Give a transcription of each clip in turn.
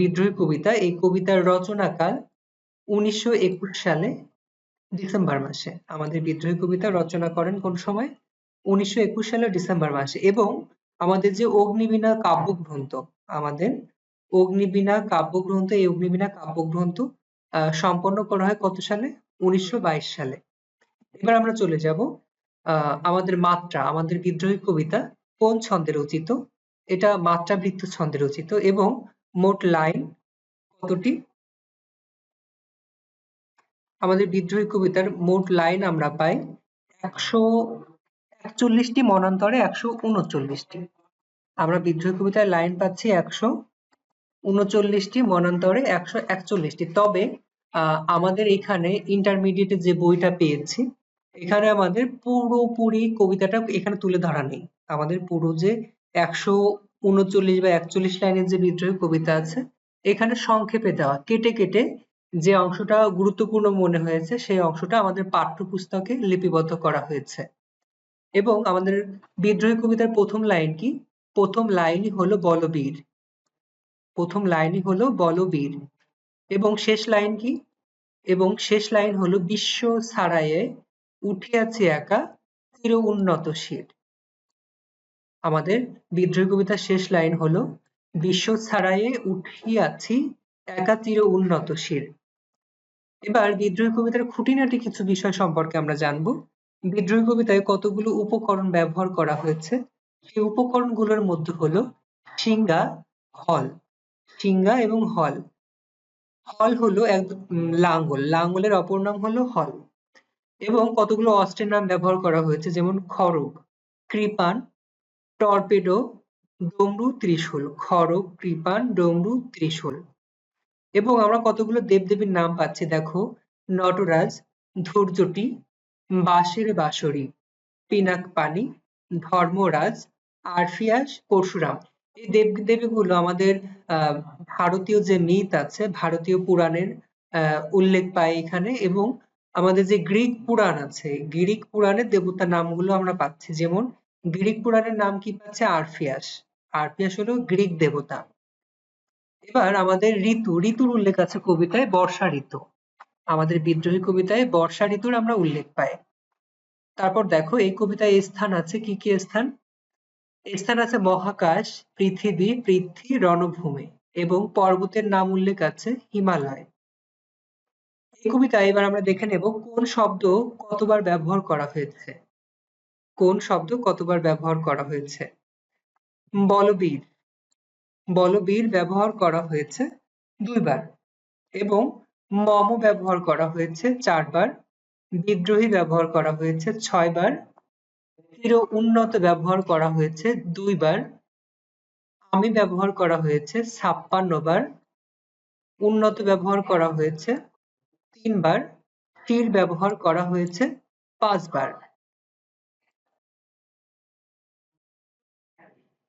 বিদ্রোহী কবিতা, এই কবিতার রচনাকাল 1921 সালে ডিসেম্বর মাসে। আমাদের বিদ্রোহী কবিতা রচনা করেন কোন সময়? 1921 সালের ডিসেম্বর মাসে। এবং আমাদের যে অগ্নিবীণা কাব্যগ্রন্থ, আমাদের অগ্নিবীণা কাব্যগ্রন্থ, এই অগ্নিবীণা কাব্যগ্রন্থ সম্পন্ন করা হয় কত সালে? 1922 সালে। এবার আমরা চলে যাব আমাদের মাত্রা, আমাদের বিদ্রোহী কবিতা কোন ছন্দে রচিত? এটা মাত্রাবৃত্ত ছন্দে রচিত এবং মোট লাইন কতটি? আমাদের বিদ্রোহী কবিতার মোট লাইন আমরা পাই 141টি, মনান্তরে 139টি। আমরা বিদ্রোহী কবিতার লাইন পাচ্ছি 139টি, মনান্তরে 141টি। তবে আমাদের এখানে ইন্টারমিডিয়েটে যে বইটা পেয়েছি, এখানে আমাদের পুরোপুরি কবিতাটা এখানে তুলে ধরা নেই। আমাদের পুরো যে 139 বা 41 লাইনের যে বিদ্রোহী কবিতা আছে, এখানে সংক্ষেপে দেওয়া, কেটে কেটে যে অংশটা গুরুত্বপূর্ণ মনে হয়েছে সেই অংশটা আমাদের পাঠ্যপুস্তকে লিপিবদ্ধ করা হয়েছে। এবং আমাদের বিদ্রোহী কবিতার প্রথম লাইন কি? প্রথম লাইনই হলো বলবীর। প্রথম লাইনই হলো বলবীর। এবং শেষ লাইন কি? এবং শেষ লাইন হলো বিশ্ব ছাড়াইয়ে উঠিয়াছি একা চির উন্নত শির। আমাদের বিদ্রোহী কবিতার শেষ লাইন হলো বিশ্ব ছাড়াইয়ে উঠিয়াছি একা চির উন্নত শির। এবার বিদ্রোহী কবিতার খুঁটিনাটি কিছু বিষয় সম্পর্কে আমরা জানবো। বিদ্রোহী কবিতায় কতগুলো উপকরণ ব্যবহার করা হয়েছে? সেই উপকরণগুলোর মধ্যে হলো শিঙ্গা, হল। শিঙ্গা এবং হল। হল হলো এক লাঙ্গল, লাঙ্গলের অপর নাম হলো হল। এবং কতগুলো অস্ত্রের নাম ব্যবহার করা হয়েছে, যেমন খড়গ, কৃপান, টর্পেডো, ডমরু, ত্রিশূল। খড়গ, কৃপান, ডমরু, ত্রিশূল। এবং আমরা কতগুলো দেবদেবীর নাম পাচ্ছি দেখো, নটরাজ, ধৈর্যটি, বাঁশের বাঁশরি, পিনাক পানি, ধর্মরাজ, আরফিয়াস, পরশুরাম। এই দেবদেবীগুলো আমাদের ভারতীয় যে মিথ আছে, ভারতীয় পুরাণের উল্লেখ পাই এখানে। এবং আমাদের যে গ্রিক পুরাণ আছে, গ্রিক পুরাণের দেবতার নামগুলো আমরা পাচ্ছি। যেমন গ্রিক পুরাণের নাম কি পাচ্ছে? আরফিয়াস। আরফিয়াস হলো গ্রিক দেবতা। এবার আমাদের ঋতুর উল্লেখ আছে কবিতায়, বর্ষা ঋতু। আমাদের বিদ্রোহী কবিতায় বর্ষা ঋতুর আমরা উল্লেখ পাই। তারপর দেখো এই কবিতায় স্থান আছে, কি কি স্থান? স্থান আছে মহাকাশ, পৃথিবী, পৃথ্বী, রণভূমি এবং পর্বতের নাম উল্লেখ আছে হিমালয়। এই কবিতায় এবার আমরা দেখে নেব কোন শব্দ কতবার ব্যবহার করা হয়েছে। কোন শব্দ কতবার ব্যবহার করা হয়েছে? বলবীর। বলবীর ব্যবহার করা হয়েছে 2 বার এবং মম ব্যবহার করা হয়েছে 4 বার। বিদ্রোহী ব্যবহার করা হয়েছে 6 বার। চির উন্নত ব্যবহার করা হয়েছে 2 বার। আমি ব্যবহার করা হয়েছে 56 বার। উন্নত ব্যবহার করা হয়েছে 3 বার। চির ব্যবহার করা হয়েছে 5 বার।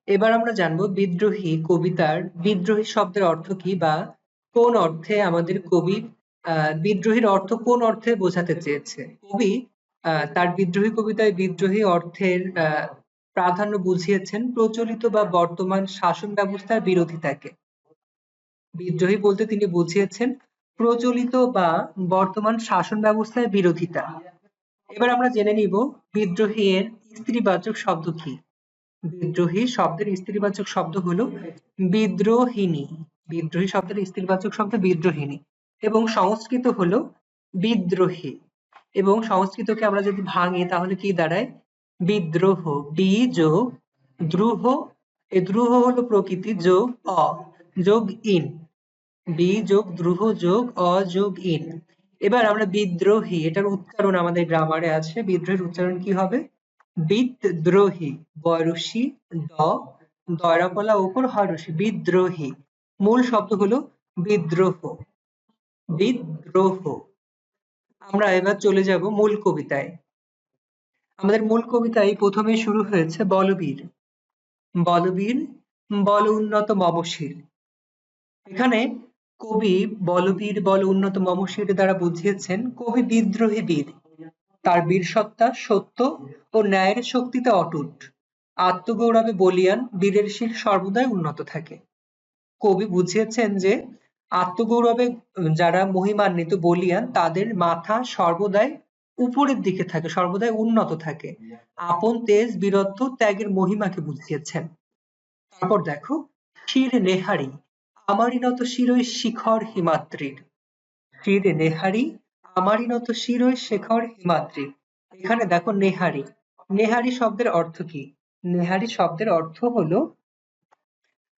এবার আমরা জানবো বিদ্রোহী কবিতার বিদ্রোহী শব্দের অর্থ কি, বা কোন অর্থে আমাদের কবি বিদ্রোহীর অর্থ কোন অর্থে বোঝাতে চেয়েছে। কবি তার বিদ্রোহী কবিতায় বিদ্রোহী অর্থের প্রাধান্য বুঝিয়েছেন প্রচলিত বা বর্তমান শাসন ব্যবস্থার বিরোধিতাকে। বিদ্রোহী বলতে তিনি বুঝিয়েছেন প্রচলিত বা বর্তমান শাসন ব্যবস্থার বিরোধিতা। এবার আমরা জেনে নিব বিদ্রোহীর স্ত্রীবাচক শব্দ কি। বিদ্রোহী শব্দের স্ত্রীবাচক শব্দ হলো বিদ্রোহিণী। বিদ্রোহী শব্দের স্ত্রীবাচক শব্দ বিদ্রোহিণী। এবং সংস্কৃত হলো বিদ্রোহী। এবং সংস্কৃতকে আমরা যদি ভাঙি তাহলে কি দাঁড়ায়? বিদ্রোহ। বি যোগ দ্রোহ, এই দ্রোহ হলো প্রকৃতি, যোগ অ যোগ ইন। বি যোগ দ্রোহ যোগ অ যোগ ইন। এবার আমরা বিদ্রোহী, এটার উচ্চারণ আমাদের গ্রামারে আছে। বিদ্রোহের উচ্চারণ কি হবে? বিদ্রোহী। বয়রসি দ, দয়রাপলা উপর হরসি, বিদ্রোহী। মূল শব্দ হলো বিদ্রোহ। বিদ্রোহ। আমরা এবার চলে যাব মূল কবিতায়। আমাদের মূল কবিতায় প্রথমে শুরু হয়েছে বলবীর। বলবীর, বল উন্নত মমশির। এখানে কবি বলবীর, বল উন্নত মমশির দ্বারা বুঝিয়েছেন কবি বিদ্রোহী বীর। তার বীরসত্তা, সত্য ও ন্যায়ের শক্তিতে অটুট। আত্মগৌরবে বলীয়ান, বীরের শির সর্বদাই উন্নত থাকে। কবি বুঝিয়েছেন যে আত্মগৌরবে যারা মহিমান্বিত বলিয়ান তাদের মাথা সর্বদাই উপরের দিকে থাকে, সর্বদাই উন্নত থাকে। আপন তেজ বীরত্ব ত্যাগের মহিমাকে বুঝিয়েছেন। তারপর দেখো, শির নেহারি আমারই নত শিরই শিখর হিমাদ্রির। শির নেহারি আমারই নত শিরই শেখর হিমাদ্রির। এখানে দেখো নেহারি, নেহারি শব্দের অর্থ কি? নেহারি শব্দের অর্থ হলো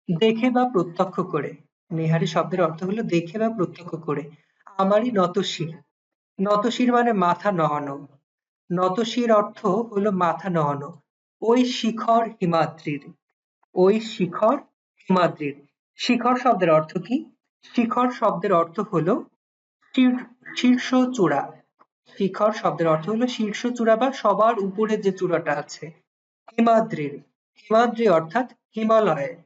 দেখে বা প্রত্যক্ষ করে। নেহারি শব্দের অর্থ হলো দেখে বা প্রত্যক্ষ করে। আমারই নত শির, নত শির মানে মাথা নহানো। নত শির অর্থ হলো মাথা নহানো। ওই শিখর হিমাদ্রির, ওই শিখর হিমাদ্রির। শিখর শব্দের অর্থ কি? শিখর শব্দের অর্থ হলো শীর্ষ চূড়া। শিখর শব্দের অর্থ হলো শীর্ষ চূড়া বা সবার উপরে যে চূড়াটা আছে। হিমাদ্রির, হিমাদ্রি অর্থাৎ হিমালয়ের।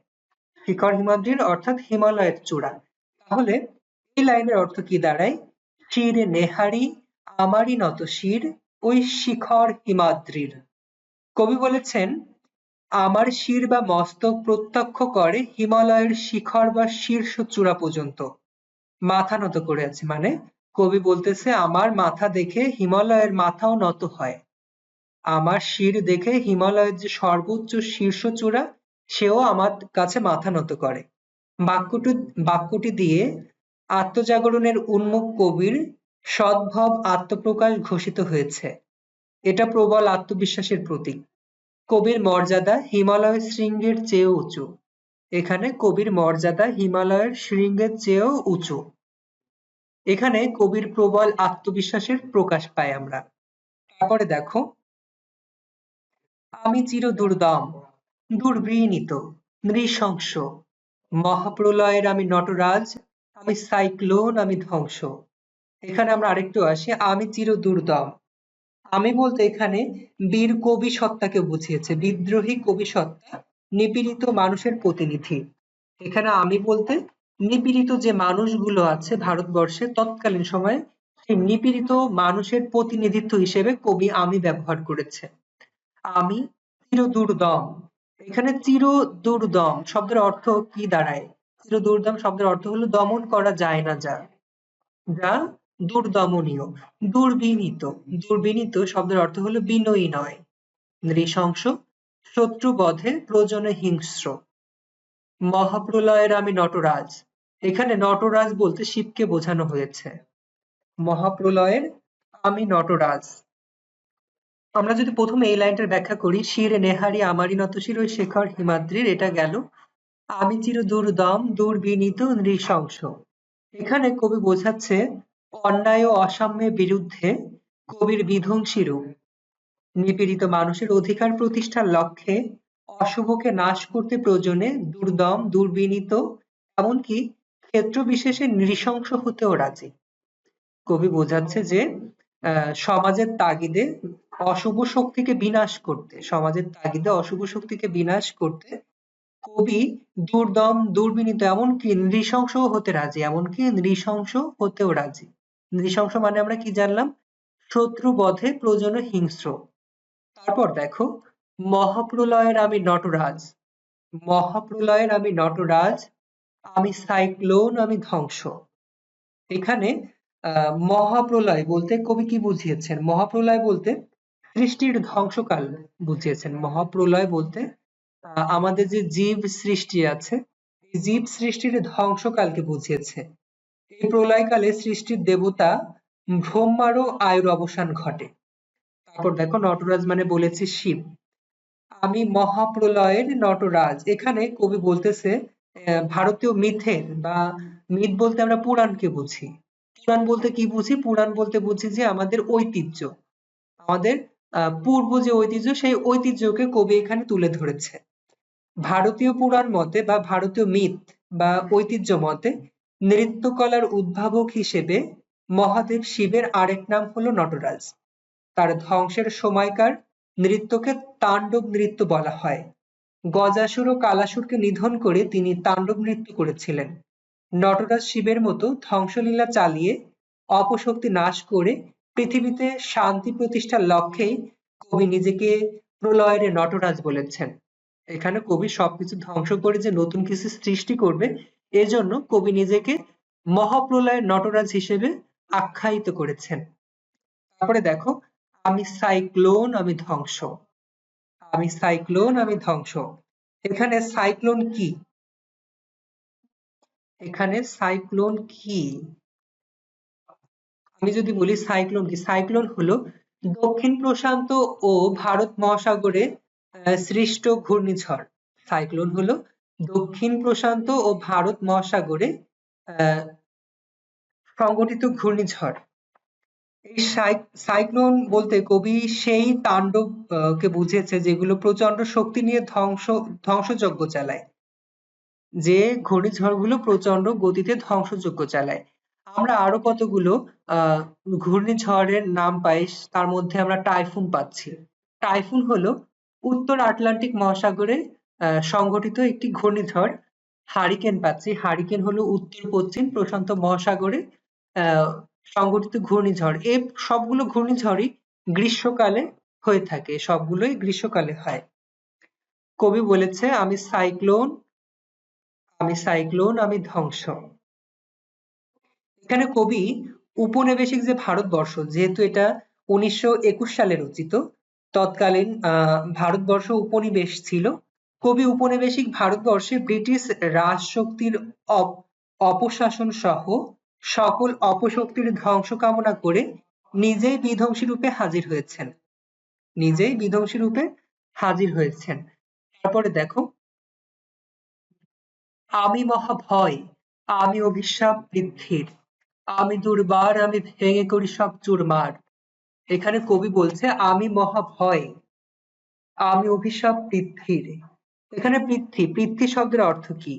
শিখর হিমাদ্রির অর্থাৎ হিমালয়ের চূড়া। তাহলে এই লাইনের অর্থ কি দাঁড়ায়? শির নেহারি আমারই নত শির ওই শিখর হিমাদ্রির। কবি বলেছেন আমার শির বা মস্তক প্রত্যক্ষ করে হিমালয়ের শিখর বা শীর্ষ চূড়া পর্যন্ত মাথা নত করে আছে। মানে কবি বলতেছে আমার মাথা দেখে হিমালয়ের মাথাও নত হয়, আমার শির দেখে হিমালয়ের যে সর্বোচ্চ শীর্ষ চূড়া সেও আমার কাছে মাথা নত করে। বাক্যটি দিয়ে আত্মজাগরণের উন্মুখ কবির সদ্ভাব আত্মপ্রকাশ ঘোষিত হয়েছে। এটা প্রবল আত্মবিশ্বাসের প্রতীক। কবির মর্যাদা হিমালয়ের শৃঙ্গের চেয়েও উঁচু। এখানে কবির মর্যাদা হিমালয়ের শৃঙ্গের চেয়েও উঁচু। এখানে কবির প্রবল আত্মবিশ্বাসের প্রকাশ পাই আমরা। তারপরে দেখো, আমি চির দুর্দম দুর্বিনীত নৃশংস মহাপ্রলয়ের আমি নটরাজ, আমি সাইক্লোন আমি ধ্বংস। এখানে আমরা আরেকটু আসি, আমি চির দুর্দম। আমি বলতে এখানে বীর কবি সত্তাকে বুঝিয়েছে, বিদ্রোহী কবি সত্তা, নিপীড়িত মানুষের প্রতিনিধি। এখানে আমি বলতে নিপীড়িত যে মানুষগুলো আছে ভারতবর্ষে তৎকালীন সময়ে সেই নিপীড়িত মানুষের প্রতিনিধিত্ব হিসেবে কবি আমি ব্যবহার করেছে। আমি চির দুর্দম, এখানে চির দুর্দম শব্দের অর্থ কি দাঁড়ায়? চির দুর্দম শব্দের অর্থ হলো দমন করা যায় না যা, যা দুর্দমনীয়। দুর্বিনীত, দুর্বিনীত শব্দের অর্থ হলো বিনয়ী নয়। নৃশংস শত্রুবধে প্রয়োজনে হিংস্র। মহাপ্রলয়ের আমি নটরাজ, এখানে নটরাজ বলতে শিবকে বোঝানো হয়েছে। মহাপ্রলয়ের আমি নটরাজ। আমরা যদি প্রথমে এই লাইনটার ব্যাখ্যা করি, শির নেহারি আমারই নত শির ওই শেখর হিমাদ্রির, এটা গেল। আমি চির দুর্দম দুর্বিনীত নৃশংস, এখানে কবি বোঝাচ্ছে অন্যায় ও অসাম্যের বিরুদ্ধে কবির বিধ্বংসী রূপ। নিপীড়িত মানুষের অধিকার প্রতিষ্ঠার লক্ষ্যে অশুভকে নাশ করতে প্রয়োজনে দুর্দম দুর্বিনীত এমনকি ক্ষেত্র বিশেষে নৃশংস হতেও রাজি। কবি বোঝাচ্ছে যে সমাজের তাগিদে অশুভ শক্তিকে বিনাশ করতে, সমাজের তাগিদে অশুভ শক্তিকে বিনাশ করতে কবি দুর্দম দুর্বিনীত এমনকি নৃশংস হতে রাজি, এমনকি নৃশংস হতেও রাজি। নৃশংস মানে আমরা কি জানলাম? শত্রু বধে প্রয়োজনে হিংস্র। তারপর দেখো, মহাপ্রলয়ের আমি নটরাজ, মহাপ্রলয়ের আমি নটরাজ, আমি সাইক্লোন আমি ধ্বংস। এখানে মহাপ্রলয় বলতে কবি কি বুঝিয়েছেন? মহাপ্রলয় বলতে সৃষ্টির ধ্বংসকাল বুঝিয়েছেন। মহাপ্রলয় বলতে আমাদের যে জীব সৃষ্টি আছে এই জীব সৃষ্টির ধ্বংসকালকে বুঝিয়েছে। এই প্রলয়কালে সৃষ্টির দেবতা ব্রহ্মারও আয়ুর অবসান ঘটে। তারপর দেখো, নটরাজ মানে বলেছি শিব। আমি মহাপ্রলয়ের নটরাজ, এখানে কবি বলতেছে ভারতীয় মিথের বা মিথ বলতে আমরা পুরাণকে বুঝি। পুরাণ বলতে কি বুঝি? পুরাণ বলতে বুঝি যে আমাদের ঐতিহ্য, আমাদের পূর্ব যে ঐতিহ্য সেই ঐতিহ্যকে কবি এখানে তুলে ধরেছে। ভারতীয় পুরাণ মতে বা ভারতীয় মিথ বা ঐতিহ্য মতে নৃত্যকলার উদ্ভাবক হিসেবে মহাদেব শিবের আরেক নাম হলো নটরাজ। তার ধ্বংসের সময়কার নৃত্যকে তাণ্ডব নৃত্য বলা হয়। গজাসুর ও কালাসুরকে নিধন করে তিনি তাণ্ডব নৃত্য করেছিলেন। নটরাজ শিবের মতো ধ্বংসলীলা চালিয়ে অপশক্তি নাশ করে পৃথিবীতে শান্তি প্রতিষ্ঠার লক্ষ্যেই কবি নিজেকে প্রলয়ের নটরাজ বলেছেন। এখানে কবি সবকিছু ধ্বংস করে যে নতুন কিছু সৃষ্টি করবে এজন্য কবি নিজেকে মহাপ্রলয়ের নটরাজ হিসেবে আখ্যায়িত করেছেন। তারপরে দেখো, আমি সাইক্লোন আমি ধ্বংস। আমি সাইক্লোন আমি ধ্বংস। এখানে সাইক্লোন কি? এখানে সাইক্লোন কি? আমি যদি বলি সাইক্লোন কি, সাইক্লোন হলো দক্ষিণ প্রশান্ত ও ভারত মহাসাগরে সৃষ্ট ঘূর্ণিঝড়। সাইক্লোন হলো দক্ষিণ প্রশান্ত ও ভারত মহাসাগরে আহ, সংগঠিত ঘূর্ণিঝড়। এই সাইক্লোন বলতে কবি সেই তাণ্ডব কে বুঝিয়েছে যেগুলো প্রচন্ড শক্তি নিয়ে ধ্বংসযজ্ঞ চালায়। যে ঘূর্ণিঝড়গুলো প্রচন্ড গতিতে ধ্বংসযজ্ঞ চালায়। আমরা আরো কতগুলো আহ ঘূর্ণিঝড়ের নাম পাই, তার মধ্যে আমরা টাইফুন পাচ্ছি। টাইফুন হলো উত্তর আটলান্টিক মহাসাগরে সংঘটিত একটি ঘূর্ণিঝড়। হারিকেন পাচ্ছি, হারিকেন হলো উত্তর পশ্চিম প্রশান্ত মহাসাগরে আহ সংঘটিত ঘূর্ণিঝড়। এই সবগুলো ঘূর্ণিঝড়ই গ্রীষ্মকালে হয়ে থাকে, সবগুলোই গ্রীষ্মকালে হয়। কবি বলেছে আমি সাইক্লোন আমি ধ্বংস। এখানে কবি উপনিবেশিক যে ভারতবর্ষ, যেহেতু এটা 1921 সালে রচিত, তৎকালীন ভারতবর্ষ উপনিবেশ ছিল। কবি উপনিবেশিক ভারতবর্ষে ব্রিটিশ রাজশক্তির অপশাসন সহ সকল অপশক্তির ধ্বংস কামনা করে নিজেই বিধ্বংসী রূপে হাজির হয়েছেন। নিজেই বিধ্বংসী রূপে হাজির হয়েছেন। তারপরে দেখো, আমি মহাভয়, আমি অভিশাপ পৃথ্বীর, আমি দুর্বার, আমি ভেঙে করি সব চুরমার। এখানে কবি বলছে আমি মহাভয়, আমি অভিশাপ পৃথ্বীর। এখানে পৃথ্বী শব্দের অর্থ কি?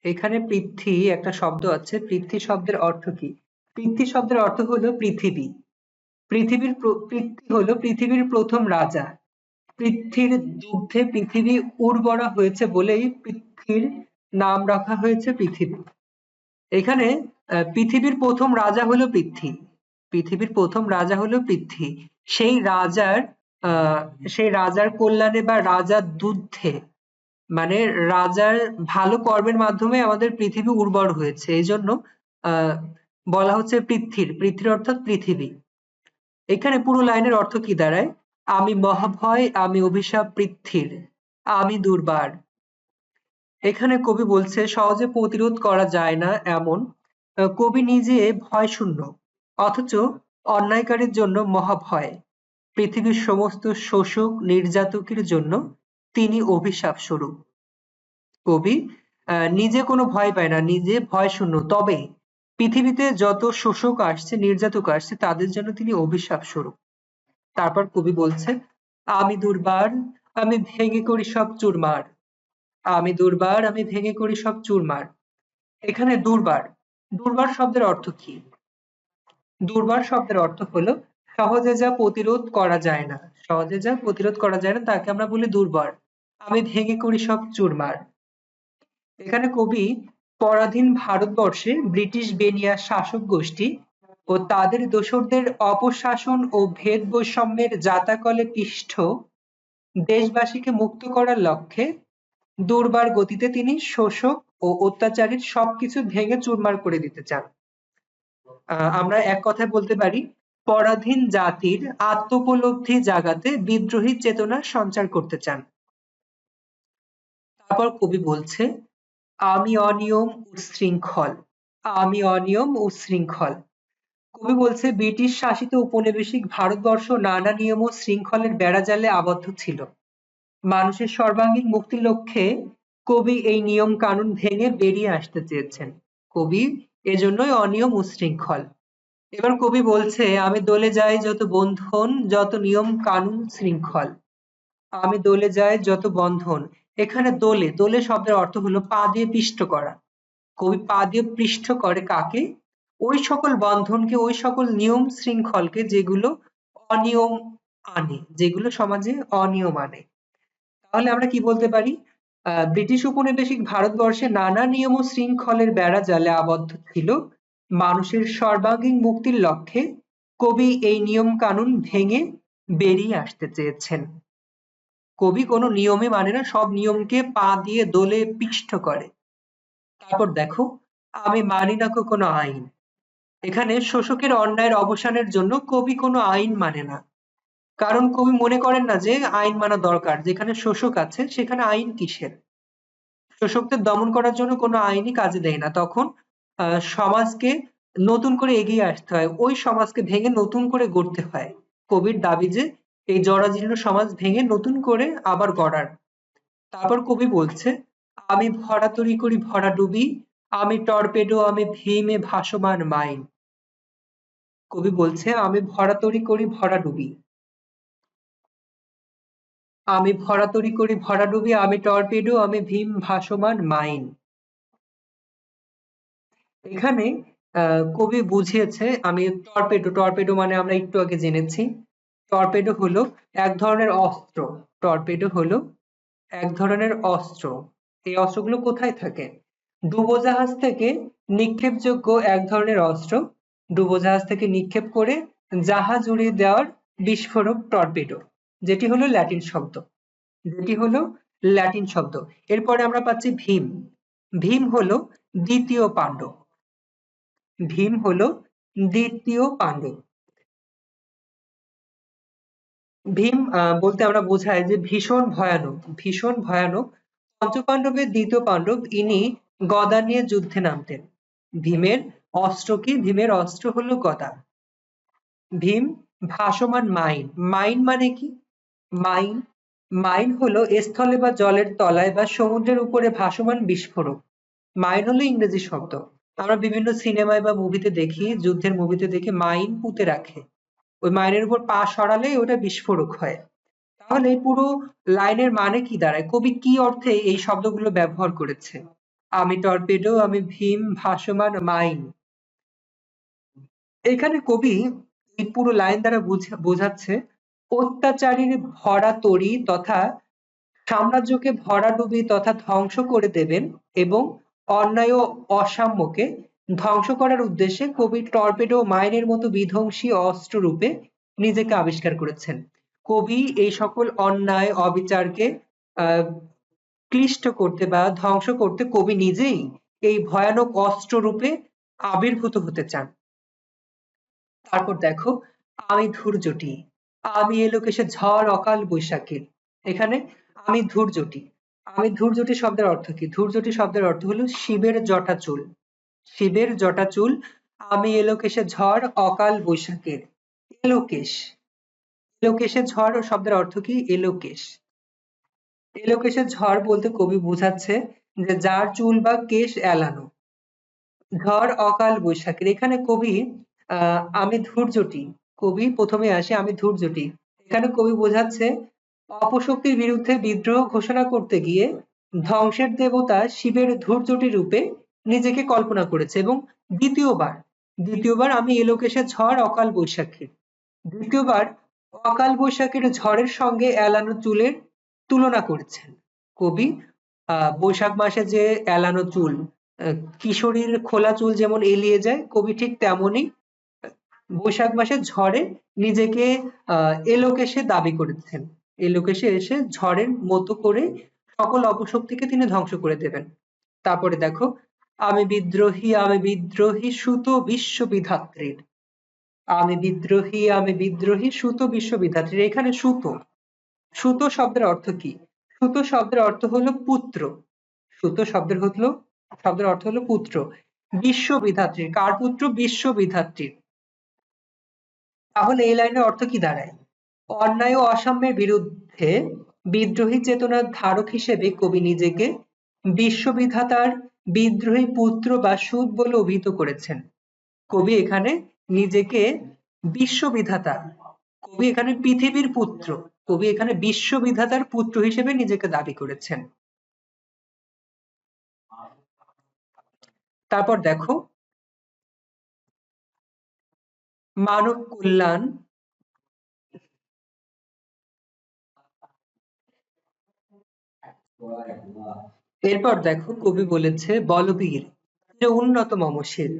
এখানে পৃথ্বী একটা শব্দ আছে, পৃথ্বী শব্দের অর্থ কি? পৃথ্বী শব্দের অর্থ হলো পৃথিবী। পৃথ্বী হলো পৃথিবীর প্রথম রাজা। পৃথ্বীর দুগ্ধে পৃথিবী উর্বরা হয়েছে বলেই পৃথ্বীর নাম রাখা হয়েছে পৃথিবী। এখানে পৃথিবীর প্রথম রাজা হলো পৃথ্বী। পৃথিবীর প্রথম রাজা হলো পৃথ্বী। সেই রাজার সেই রাজার কল্যাণে বা রাজার দুগ্ধে, মানে রাজার ভালো কর্মের মাধ্যমে আমাদের পৃথিবী উর্বর হয়েছে, এই জন্য বলা হচ্ছে পৃথ্বীর অর্থাৎ পৃথিবী। এখানে পুরো লাইনের অর্থ কি দাঁড়ায়? আমি মহাভয়, আমি অভিশাপ পৃথ্বীর, আমি দুর্বার। এখানে কবি বলছে সহজে প্রতিরোধ করা যায় না এমন, কবি নিজে ভয় শূন্য, অথচ অন্যায়কারীর জন্য মহাভয়। পৃথিবীর সমস্ত শোষক নির্যাতকের জন্য তিনি অভিশাপ স্বরূপ। কবি নিজে কোনো ভয় পায় না, নিজে ভয় শূন্য, তবে পৃথিবীতে যত শোষক আসছে, নির্যাতক আসছে, তাদের জন্য তিনি অভিশাপ স্বরূপ। তারপর কবি বলছে আমি দুর্বার, আমি ভেঙে করি সব চুরমার। আমি দুর্বার, আমি ভেঙে করি সব চুরমার। এখানে দুর্বার শব্দের অর্থ কি? দুর্বার শব্দের অর্থ হলো সহজে যা প্রতিরোধ করা যায় না। সহজে যা প্রতিরোধ করা যায় না তাকে আমরা বলি দুর্বার। আমি ভেঙে করি সব চুরমার। এখানে কবি পরাধীন ভারতবর্ষে ব্রিটিশ বেনিয়া শাসক গোষ্ঠী ও তাদের দোসরদের অপশাসন ও ভেদ বৈষম্যের জাতাকলে পিষ্ট দেশবাসীকে মুক্ত করার লক্ষ্যে দুর্বার গতিতে তিনি শোষক ও অত্যাচারীর সবকিছু ভেঙে চুরমার করে দিতে চান। আমরা এক কথায় বলতে পারি পরাধীন জাতির আত্মোপলব্ধি জাগাতে বিদ্রোহী চেতনা সঞ্চার করতে চান। তারপর কবি বলছে আমি অনিয়ম উচ্ছৃঙ্খল, আমি অনিয়ম উচ্ছৃঙ্খল। কবি বলছে ব্রিটিশ শাসিত উপনিবেশিক ভারতবর্ষ নানা নিয়ম ও শৃঙ্খলের বেড়াজালে আবদ্ধ ছিল। মানুষের সর্বাঙ্গীন মুক্তির লক্ষ্যে কবি এই নিয়ম কানুন ভেঙে বেরিয়ে আসতে চেয়েছেন। কবি এজন্যই অনিয়ম উচ্ছৃঙ্খল। এবার কবি বলছে আমি দলে যাই যত বন্ধন, যত নিয়ম কানুন শৃঙ্খল। আমি দলে যাই যত বন্ধন। এখানে দোলে শব্দের অর্থ হলো পা দিয়ে পিষ্ট করা। কবি পা দিয়ে পৃষ্ঠ করে কাকে? ওই সকল বন্ধনকে, ওই সকল নিয়ম শৃঙ্খলকে যেগুলো অনিয়ম আনে, যেগুলো সমাজে অনিয়ম আনে। তাহলে আমরা কি বলতে পারি? ব্রিটিশ উপনিবেশিক ভারতবর্ষে নানা নিয়ম ও শৃঙ্খলের বেড়া জালে আবদ্ধ ছিল। মানুষের সর্বাঙ্গীন মুক্তির লক্ষ্যে কবি এই নিয়ম কানুন ভেঙে বেরিয়ে আসতে চেয়েছেন। কবি কোনো নিয়মে মানে না, সব নিয়মকে পা দিয়ে দোলে পিষ্ট করে। তারপর দেখো, আমি মানি না কোনো আইন। এখানে শোষকের অন্যায়ের অবসানের জন্য কবি কোনো আইন মানে না। কারণ কবি মনে করেন না যে আইন মানা দরকার। যেখানে শোষক আছে সেখানে আইন কিসের? শোষকদের দমন করার জন্য কোনো আইনই কাজে দেয় না। তখন সমাজকে নতুন করে এগিয়ে আসতে হয়। ওই সমাজকে ভেঙে নতুন করে গড়তে হয়। কবির দাবি যে এই জরাজীর্ণ সমাজ ভেঙে নতুন করে আবার গড়ার। তারপর কবি বলছে, আমি ভরা তরি করি ভরা ডুবি, আমি টর্পেডো আমি ভীমে ভাসমান মাইন। কবি বলছে আমি ভরা তরি করি ভরা ডুবি, আমি ভরা তরি করি ভরা ডুবি, আমি টর্পেডো আমি ভীম ভাসমান মাইন। এখানে কবি বুঝিয়েছে, আমি টর্পেডো, টর্পেডো মানে আমরা একটু আগে জেনেছি। টর্পেডো হলো এক ধরনের অস্ত্র। টর্পেডো হলো এক ধরনের অস্ত্র। এই অস্ত্রগুলো কোথায় থাকে? ডুবোজাহাজ থেকে নিক্ষেপযোগ্য এক ধরনের অস্ত্র। ডুবোজাহাজ থেকে নিক্ষেপ করে জাহাজ উড়িয়ে দেওয়ার বিস্ফোরক টর্পেডো, যেটি হলো ল্যাটিন শব্দ। যেটি হলো ল্যাটিন শব্দ। এরপরে আমরা পাচ্ছি ভীম। ভীম হলো দ্বিতীয় পাণ্ডব। ভীম হলো দ্বিতীয় পাণ্ডব। ভীম বলতে আমরা বোঝাই যে ভীষণ ভয়ানক, ভীষণ ভয়ানক। পঞ্চপাণ্ডবের দ্বিতীয় পাণ্ডব, ইনি গদা নিয়ে যুদ্ধে নামতেন। ভীমের অস্ত্র কি? ভীমের অস্ত্র হলো গদা। ভীম ভাসমান মাইন। মাইন মানে কি? মাইন, মাইন হলো স্থলে বা জলের তলায় বা সমুদ্রের উপরে ভাসমান বিস্ফোরক। মাইন হলো ইংরেজি শব্দ। আমরা বিভিন্ন সিনেমায় বা মুভিতে দেখি, যুদ্ধের মুভিতে দেখি মাইন পুঁতে রাখে। ওই মাইনের উপর পা সরালেই ওটা বিস্ফোরক হয়। তাহলে এই পুরো লাইনের মানে কি দাঁড়ায়? কবি কি অর্থে এই শব্দগুলো ব্যবহার করেছে? আমি টর্পেডো আমি ভীম ভাসমান মাইন। এখানে কবি এই পুরো লাইন দ্বারা বোঝাচ্ছে অত্যাচারীর ভরা তরী তথা সাম্রাজ্যকে ভরাডুবি তথা ধ্বংস করে দেবেন এবং অন্যায় ও অসাম্যকে ধ্বংস করার উদ্দেশ্যে কবি টর্পেডো মাইনের মতো বিধ্বংসী অস্ত্র রূপে নিজেকে আবিষ্কার করেছেন। কবি এই সকল অন্যায় অবিচারকে আহ ক্লিষ্ট করতে বা ধ্বংস করতে কবি নিজেই এই ভয়ানক অস্ত্র রূপে আবির্ভূত হতে চান। তারপর দেখো, আমি ধূর্যটি, আমি এলোকেশে ঝড় অকাল বৈশাখীর। এখানে আমি ধূর্যটি, আমি ধূর্যটি শব্দের অর্থ কি? ধূর্যটি শব্দের অর্থ হলো শিবের জটা চুল। শিবের জটা চুল। আমি এলোকেশে ঝড় অকাল বৈশাখীর। এলোকেশ, এলোকেশে ঝড় শব্দের অর্থ কি? এলোকেশ। এলোকেশে ঝড় বলতে কবি বুঝাচ্ছে যে যার চুল বা কেশ এলানো। ঝড় অকাল বৈশাখীর। এখানে কবি আমি ধূর্যটি, কবি প্রথমে আসে আমি ধূর্যটি। এখানে কবি বোঝাচ্ছে অপশক্তির বিরুদ্ধে বিদ্রোহ ঘোষণা করতে গিয়ে ধ্বংসের দেবতা শিবের ধূর্যটি রূপে নিজেকে কল্পনা করেছে। এবং দ্বিতীয়বার, দ্বিতীয়বার আমি এলোকেশে ঝড় অকাল বৈশাখীর। দ্বিতীয়বার অকাল বৈশাখীর ঝড়ের সঙ্গে এলানো চুলের তুলনা করেছেন কবি। বৈশাখ মাসে যে এলানো চুল, কিশোরীর খোলা চুল যেমন এলিয়ে যায়, কবি ঠিক তেমনই বৈশাখ মাসের ঝড়ে নিজেকে এলোকেশে দাবি করেছেন। এলোকেশে এসে ঝড়ের মতো করে সকল অপশক্তিকে তিনি ধ্বংস করে দেবেন। তারপরে দেখো, আমি বিদ্রোহী সুত বিশ্ববিধাত্রীর। আমি বিদ্রোহী সুত বিশ্ববিধাত্রীর। এখানে সুত, সুত শব্দের অর্থ কি? সুত শব্দের অর্থ হলো পুত্র। সুত শব্দের অর্থ হলো পুত্র। বিশ্ববিধাত্রীর, কার পুত্র? বিশ্ববিধাত্রীর। তাহলে এই লাইনের অর্থ কি দাঁড়ায়? অন্যায় ও অসাম্যের বিরুদ্ধে বিদ্রোহী চেতনার ধারক হিসেবে কবি নিজেকে বিশ্ববিধাতার বিদ্রোহী পুত্র বা সুত বলে অভিহিত করেছেন। কবি এখানে নিজেকে বিশ্ববিধাতা, কবি এখানে পৃথিবীর পুত্র, কবি এখানে বিশ্ববিধাতার পুত্র হিসেবে নিজেকে দাবি করেছেন। তারপর দেখো, মানব কল্যাণ। এরপর দেখো কবি বলেছে বলবীর চির উন্নত মমশীল।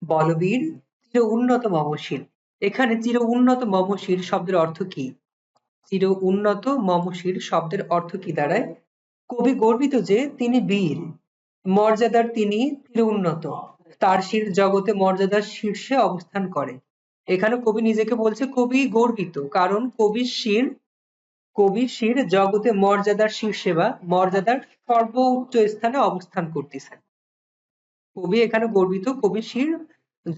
বলবীর চির উন্নত মমশীল। এখানে চির উন্নত মমশীল শব্দের অর্থ কি? চির উন্নত মমশীল শব্দের অর্থ কি দাঁড়ায়? কবি গর্বিত যে তিনি বীর, মর্যাদার তিনি চিরউন্নত, তার শির জগতে মর্যাদার শীর্ষে অবস্থান করে। এখানে কবি নিজেকে বলছে কবি গর্বিত, কারণ কবির শির জগতে মর্যাদার শীর্ষে বা মর্যাদার সর্বোচ্চ স্থানে অবস্থান করতেছে। কবি এখানে গর্বিত, কবির শির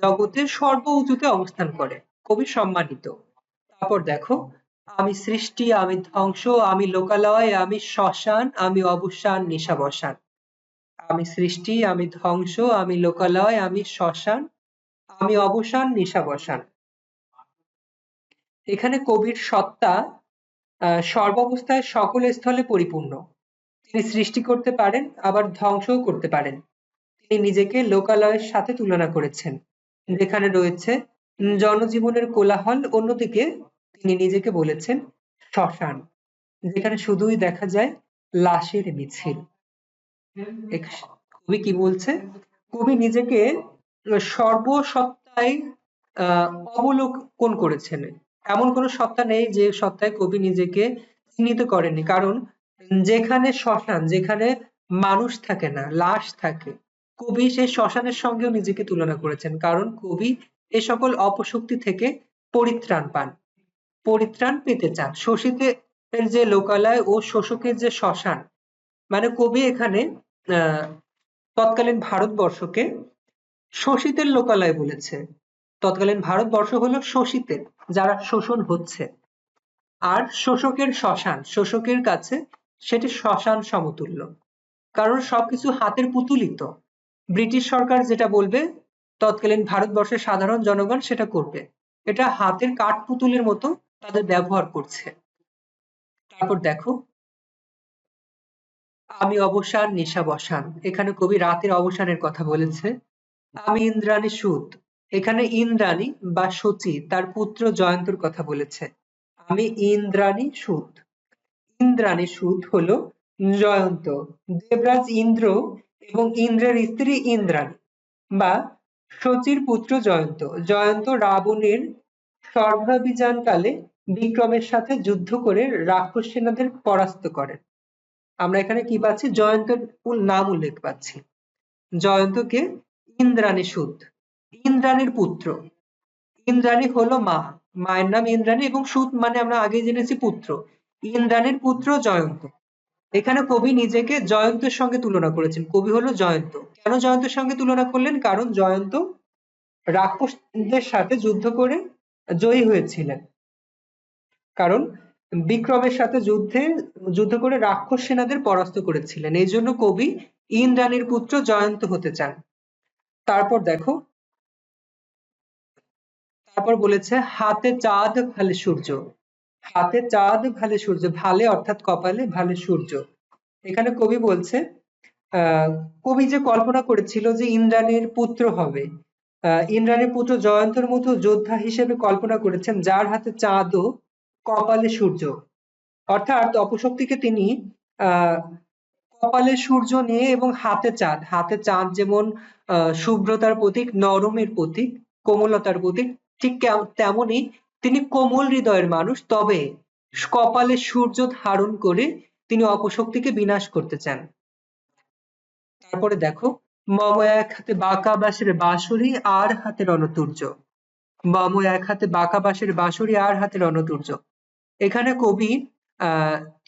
জগতের সর্বোচ্চতে অবস্থান করে, কবি সম্মানিত। তারপর দেখো, আমি সৃষ্টি, আমি ধ্বংস, আমি লোকালয়, আমি শ্মশান, আমি অবসান নিশাবসান। আমি সৃষ্টি, আমি ধ্বংস, আমি লোকালয়, আমি শ্মশান, আমি অবসান নিশাবসান। এখানে কবির সত্তা সর্বাবস্থায় সকল স্থলে পরিপূর্ণ। তিনি সৃষ্টি করতে পারেন, আবার ধ্বংসও করতে পারেন। তিনি নিজেকে লোকালয়ের সাথে তুলনা করেছেন, যেখানে রয়েছে জনজীবনের কোলাহল, অন্যদিকে তিনি নিজেকে বলেছেন শ্মশান, যেখানে শুধুই দেখা যায় লাশের মিছিল। কবি কি বলছে? কবি নিজেকে সর্বসত্তায় অবলোকন করেছেন। এমন কোনো সত্তা নেই যে সত্তায় কবি নিজেকে চিহ্নিত করেননি, কারণ যেখানে শ্মশান, যেখানে মানুষ থাকে না, লাশ থাকে, কবি সেই শ্মশানের সঙ্গেও নিজেকে তুলনা করেছেন, কারণ কবি এ সকল অপশক্তি থেকে পরিত্রাণ পান, পরিত্রাণ পেতে চান। শোষিতের যে লোকালয় ও শোষকের যে শ্মশান, মানে কবি এখানে তৎকালীন ভারতবর্ষকে শোষিতের লোকালয় বলেছে। তৎকালীন ভারতবর্ষ হলো শোষিতের, যারা শোষণ হচ্ছে, আর শোষকের শ্মশান, শোষকের কাছে সেটি শ্মশান সমতুল্য, কারণ সবকিছু হাতের পুতুলই তো। ব্রিটিশ সরকার যেটা বলবে তৎকালীন ভারতবর্ষের সাধারণ জনগণ সেটা করবে, এটা হাতের কাঠ পুতুলের মতো তাদের ব্যবহার করছে। তারপর দেখো, আমি অবসান নিশাবসান, এখানে কবি রাতের অবসানের কথা বলেছে। আমি ইন্দ্রাণী সুত, এখানে ইন্দ্রাণী বা শচী তার পুত্র জয়ন্তর কথা বলেছে। আমি ইন্দ্রাণী সুত, ইন্দ্রাণী সুত হলো জয়ন্ত, দেবরাজ ইন্দ্র এবং ইন্দ্রের স্ত্রী ইন্দ্রাণী বা শচীর পুত্র জয়ন্ত। জয়ন্ত রাবণের সর্বাভিযানকালে বিক্রমের সাথে যুদ্ধ করে রাক্ষস সেনাদের পরাস্ত করেন। আমরা এখানে কি পাচ্ছি? জয়ন্তের নাম উল্লেখ পাচ্ছি। জয়ন্তকে ইন্দ্রাণী সুত, ইন্দ্রাণীর পুত্র। ইন্দ্রাণী হলো মা, মায়ের নাম ইন্দ্রাণী, এবং সুত মানে আমরা আগে জেনেছি পুত্র। ইন্দ্রাণীর পুত্র জয়ন্ত। এখানে কবি নিজেকে জয়ন্তের সঙ্গে তুলনা করেছেন, কবি হলো জয়ন্ত। কেন জয়ন্তের সঙ্গে তুলনা করলেন? কারণ জয়ন্ত রাক্ষসদের সাথে যুদ্ধ করে জয়ী হয়েছিলেন, কারণ বিক্রমের সাথে যুদ্ধ করে রাক্ষস সেনাদের পরাস্ত করেছিলেন, এই জন্য কবি ইন্দ্রাণীর পুত্র জয়ন্ত হতে চান। তারপর দেখো, তারপর বলেছে হাতে চাঁদ ভালে সূর্য, হাতে চাঁদ ভালে সূর্য, ভালে অর্থাৎ কপালে, ভালে সূর্য। এখানে কবি বলছে কবি যে কল্পনা করেছিল যে ইন্দ্রাণীর পুত্র হবে, ইন্দ্রাণীর পুত্র জয়ন্তর মতো যোদ্ধা হিসেবে কল্পনা করেছেন, যার হাতে চাঁদ ও কপালে সূর্য। অর্থাৎ অপশক্তিকে তিনি আহ কপালে সূর্য নিয়ে এবং হাতে চাঁদ, হাতে চাঁদ যেমন শুভ্রতার প্রতীক, নরমের প্রতীক, কোমলতার প্রতীক, ঠিক তেমনি তিনি কোমল হৃদয়ের মানুষ, তবে কপালে সূর্য ধারণ করে তিনি অপশক্তিকে বিনাশ করতে চান। তারপরে দেখো, মম এক হাতে বাঁকা বাঁশের বাঁশরি আর হাতে রণতুর্য, মম এক হাতে বাঁকা বাঁশের বাঁশরি আর হাতে রণতুর্য। এখানে কবি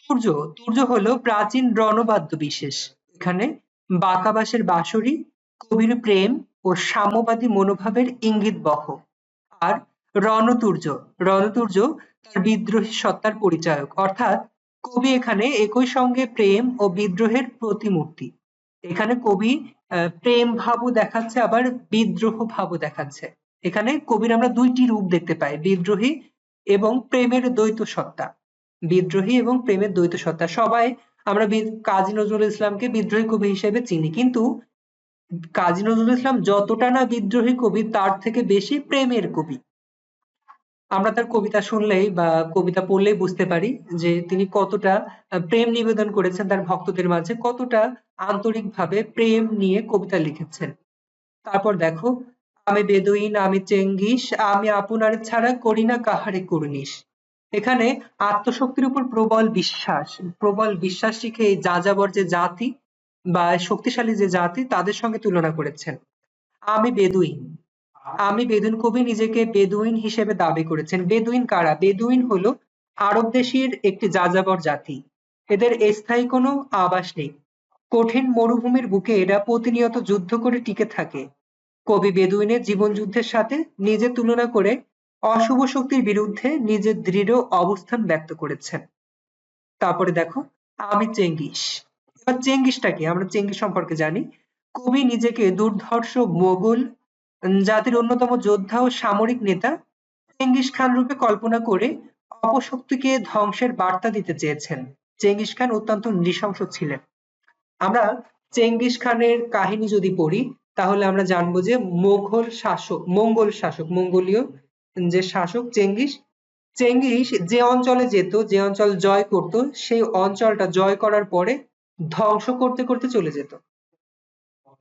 তুর্য, তুর্য হলো প্রাচীন রণবাদ্য বিশেষ। এখানে বাঁকা বাঁশের বাঁশরি কবির প্রেম ও সাম্যবাদী মনোভাবের ইঙ্গিত বহ, আর রণতুর্য, রণতুর্য তার বিদ্রোহী সত্তার পরিচায়ক। অর্থাৎ কবি এখানে একই সঙ্গে প্রেম ও বিদ্রোহের প্রতিমূর্তি। এখানে কবি প্রেম ভাবও দেখাচ্ছে, আবার বিদ্রোহ ভাবও দেখাচ্ছে। এখানে কবির আমরা দুইটি রূপ দেখতে পাই, বিদ্রোহী এবং প্রেমের দ্বৈত সত্তা, বিদ্রোহী এবং প্রেমের দ্বৈত সত্তা। সবাই আমরা কাজী নজরুল ইসলামকে বিদ্রোহী কবি হিসেবে চিনি, কিন্তু কাজী নজরুল ইসলাম যতটা না বিদ্রোহী কবি, তার থেকে বেশি প্রেমের কবি। আমরা তার কবিতা শুনলেই বা কবিতা পড়লেই বুঝতে পারি যে তিনি কতটা প্রেম নিবেদন করেছেন তার ভক্তদের মাঝে, কতটা আন্তরিকভাবে প্রেম নিয়ে কবিতা লিখেছেন। তারপর দেখো, আমি বেদুইন, আমি চেঙ্গিস, আমি আপনার ছাড়া করি না কাহারে কুর্নিশ। এখানে আত্মশক্তির উপর প্রবল বিশ্বাস, প্রবল বিশ্বাস শিখে এই যাযাবর যে জাতি, বা শক্তিশালী যে জাতি তাদের সঙ্গে তুলনা করেছেন। আমি বেদুইন, আমি বেদুইন কবি নিজেকে বেদুইন হিসেবে দাবি করেছেন। বেদুইন কারা? বেদুইন হলো আরব দেশের একটি যাযাবর জাতি। এদের স্থায়ী কোনো আবাস নেই। কঠিন মরুভূমির বুকে এরা প্রতিনিয়ত যুদ্ধ করে টিকে থাকে। কবি বেদুইনের জীবন যুদ্ধের সাথে নিজের তুলনা করে অশুভ শক্তির বিরুদ্ধে নিজের দৃঢ় অবস্থান ব্যক্ত করেছেন। তারপরে দেখো, আমি চেঙ্গিস। এবার চেঙ্গিসটা কি? আমরা চেঙ্গিস সম্পর্কে জানি। কবি নিজেকে দুর্ধর্ষ মোগল জাতির অন্যতম যোদ্ধা ও সামরিক নেতা চেঙ্গিস খান রূপে কল্পনা করে অপশক্তিকে ধ্বংসের বার্তা দিতে চেয়েছেন। চেঙ্গিস খান অত্যন্ত নৃশংস ছিলেন। আমরা চেঙ্গিস খানের কাহিনী যদি পড়ি তাহলে আমরা জানবো যে মঙ্গোলীয় যে শাসক চেঙ্গিস, চেঙ্গিস যে অঞ্চলে যেত, যে অঞ্চল জয় করত, সেই অঞ্চলটা জয় করার পরে ধ্বংস করতে করতে চলে যেত।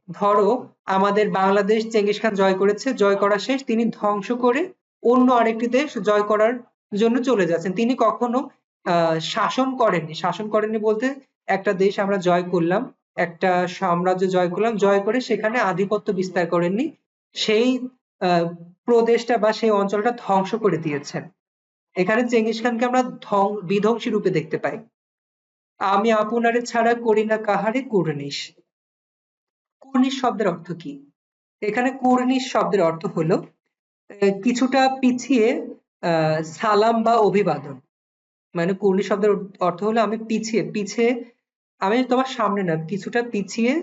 ধরো আমাদের বাংলাদেশ চেঙ্গিস খান জয় করেছে, জয় করা শেষ, তিনি ধ্বংস করে অন্য আরেকটি দেশ জয় করার জন্য চলে যাচ্ছেন। তিনি কখনো শাসন করেননি। শাসন করেননি বলতে, একটা দেশ আমরা জয় করলাম, একটা সাম্রাজ্য জয় করলাম, জয় করে সেখানে আধিপত্য বিস্তার করেননি, সেই প্রদেশটা বা সেই অঞ্চলটা ধ্বংস করে দিয়েছেন। এখানে চেঙ্গিস খানকে আমরা বিধ্বংসী রূপে দেখতে পাই। আমি আপনারে ছাড়া করি না কাহারে কুর্নিশ। কুর্নিশ শব্দের অর্থ কি? এখানে কুর্নিশ শব্দের অর্থ হলো কিছুটা পিছিয়ে সালাম বা অভিবাদন। মানে কুর্নিশ শব্দের অর্থ হলো আমি পিছিয়ে আমি তোমার সামনে না, কিছুটা পিছিয়ে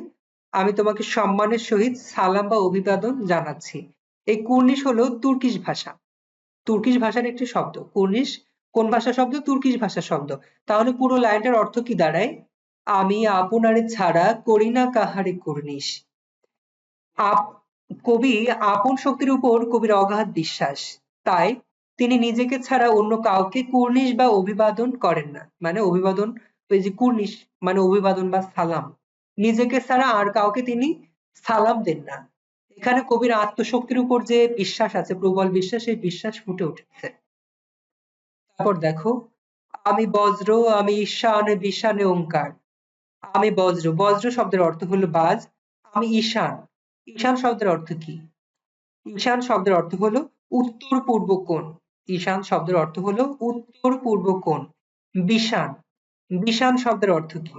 আমি তোমাকে সম্মানের সহিত সালাম বা অভিবাদন জানাচ্ছি। এই কুর্নিশ হলো তুর্কিশ ভাষা। তুর্কিশ ভাষার একটি শব্দ। কুর্নিশ কোন ভাষার শব্দ? তুর্কিশ ভাষার শব্দ। তাহলে পুরো লাইনটার অর্থ কি দাঁড়ায়? আমি আপনারে ছাড়া করি না কাহারে কুর্নিশ। কবি আপন শক্তির উপর কবির অগাধ বিশ্বাস, তাই তিনি নিজেকে ছাড়া অন্য কাউকে কুর্নিশ বা অভিবাদন করেন না। মানে অভিবাদন, ওই যে কুর্নিশ মানে অভিবাদন বা সালাম, নিজেকে ছাড়া আর কাউকে তিনি সালাম দেন না। এখানে কবির আত্মশক্তির উপর যে বিশ্বাস আছে, প্রবল বিশ্বাস, সেই বিশ্বাস ফুটে উঠেছে। তারপর দেখো, আমি বজ্র, আমি ঈশানে বিশানে ওঙ্কার। আমি বজ্র, বজ্র শব্দের অর্থ হলো বাজ। আমি ঈশান, ঈশান শব্দের অর্থ কি? ঈশান শব্দের অর্থ হলো উত্তর পূর্ব কোণ। ঈশান শব্দের অর্থ হলো উত্তর পূর্ব কোণ। বিশান, বিশান শব্দের অর্থ কি?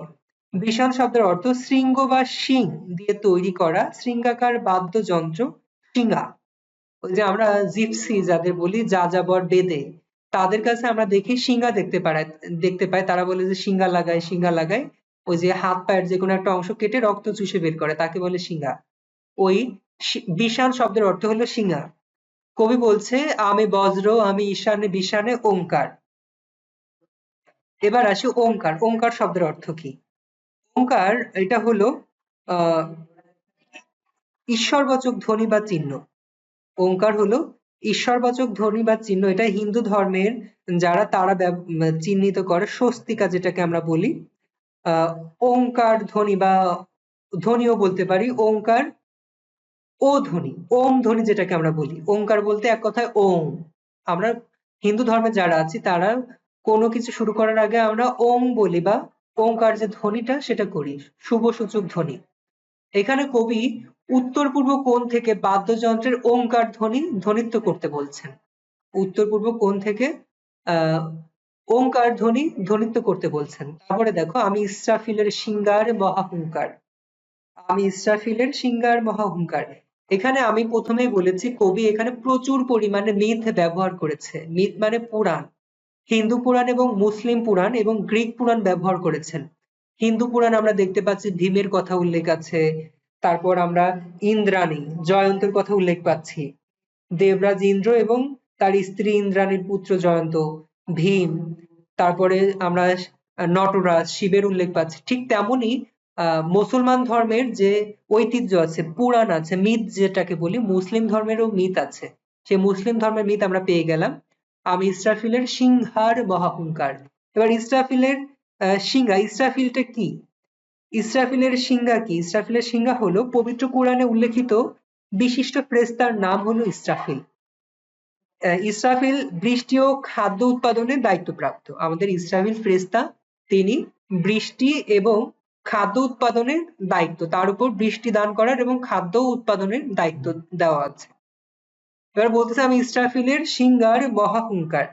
বিশান শব্দের অর্থ শৃঙ্গ বা শিং দিয়ে তৈরি করা শৃঙ্গাকার বাদ্যযন্ত্র শিঙা। ওই যে আমরা জিপসি যাদের বলি, যাযাবর বেদে, তাদের কাছে আমরা দেখি শিঙা দেখতে পাই। তারা বলে যে শিঙা লাগায়, শিঙা লাগায়। ওই যে হাত পায়ের যে কোনো একটা অংশ কেটে রক্ত চুষে বের করে, তাকে বলে শিঙা। ওই বিশান শব্দের অর্থ হলো শিঙা। কবি বলছে আমি বজ্র, আমি ঈশানে বিশানে ওঙ্কার। এবার আসি ওঙ্কার। ওঙ্কার শব্দের অর্থ কি? ওঙ্কার এটা হলো আহ ঈশ্বরবাচক ধ্বনি বা চিহ্ন। ওঙ্কার হলো ঈশ্বরবাচক ধ্বনি বা চিহ্ন। এটা হিন্দু ধর্মের যারা তারা চিহ্নিত করে স্বস্তিকা, যেটাকে আমরা বলি। ওঙ্কার ধ্বনি বা ধ্বনিও বলতে পারি। ওঙ্কার ও ধ্বনি, ওম ধ্বনি যেটাকে আমরা বলি। ওঙ্কার বলতে এক কথায় ওম। আমরা হিন্দু ধর্মে যারা আছি তারা কোনো কিছু শুরু করার আগে আমরা ওম বলি বা ওঙ্কার যে ধ্বনিটা সেটা করি, শুভ সূচক ধ্বনি। এখানে কবি উত্তর পূর্ব কোণ থেকে বাদ্যযন্ত্রের ওঙ্কার ধ্বনিত্ব করতে বলছেন। উত্তর পূর্ব কোণ থেকে আহ ওঙ্কার ধ্বনিত্ব করতে বলছেন। তারপরে দেখো, আমি ইসরাফিলের সিঙ্গার মহাহুঙ্কার। আমি ইসরাফিলের সিঙ্গার মহাহুঙ্কার। এখানে আমি প্রথমেই বলেছি কবি এখানে প্রচুর পরিমাণে মিথ ব্যবহার করেছে। মিথ মানে পুরাণ। হিন্দু পুরাণ এবং মুসলিম পুরাণ এবং গ্রিক পুরাণ ব্যবহার করেছেন। হিন্দু পুরাণ আমরা দেখতে পাচ্ছি ভীমের কথা উল্লেখ আছে। তারপর আমরা ইন্দ্রাণী, জয়ন্তের কথা উল্লেখ পাচ্ছি। দেবরাজ ইন্দ্র এবং তার স্ত্রী ইন্দ্রাণীর পুত্র জয়ন্ত, ভীম। তারপরে আমরা নটরাজ, শিবের উল্লেখ পাচ্ছি। ঠিক তেমনি মুসলমান ধর্মের যে ঐতিহ্য আছে, পুরাণ আছে, মিথ যেটাকে বলি, মুসলিম ধর্মেরও মিথ আছে। সেই মুসলিম ধর্মের মিথ আমরা পেয়ে গেলাম। আমি ইসরাফিলের সিংহার মহাহুঙ্কার। এবার ইসরাফিলের ইসরাফিলটা কি? ইসরাফিলের সিংহা কি? ইসরাফিলের সিংহা হলো পবিত্র কোরআনে উল্লেখিত বিশিষ্ট ফেরেশতার নাম হলো ইসরাফিল। ইসরাফিল বৃষ্টি ও খাদ্য উৎপাদনের দায়িত্বপ্রাপ্ত। আমাদের ইসরাফিল ফেরেশতা, তিনি বৃষ্টি এবং খাদ্য উৎপাদনের দায়িত্ব, তার উপর বৃষ্টি দান করার এবং খাদ্য উৎপাদনের দায়িত্ব দেওয়া আছে। এবার বলতেছে আমি ইসরাফিলের সিংহার মহাহুঙ্কার।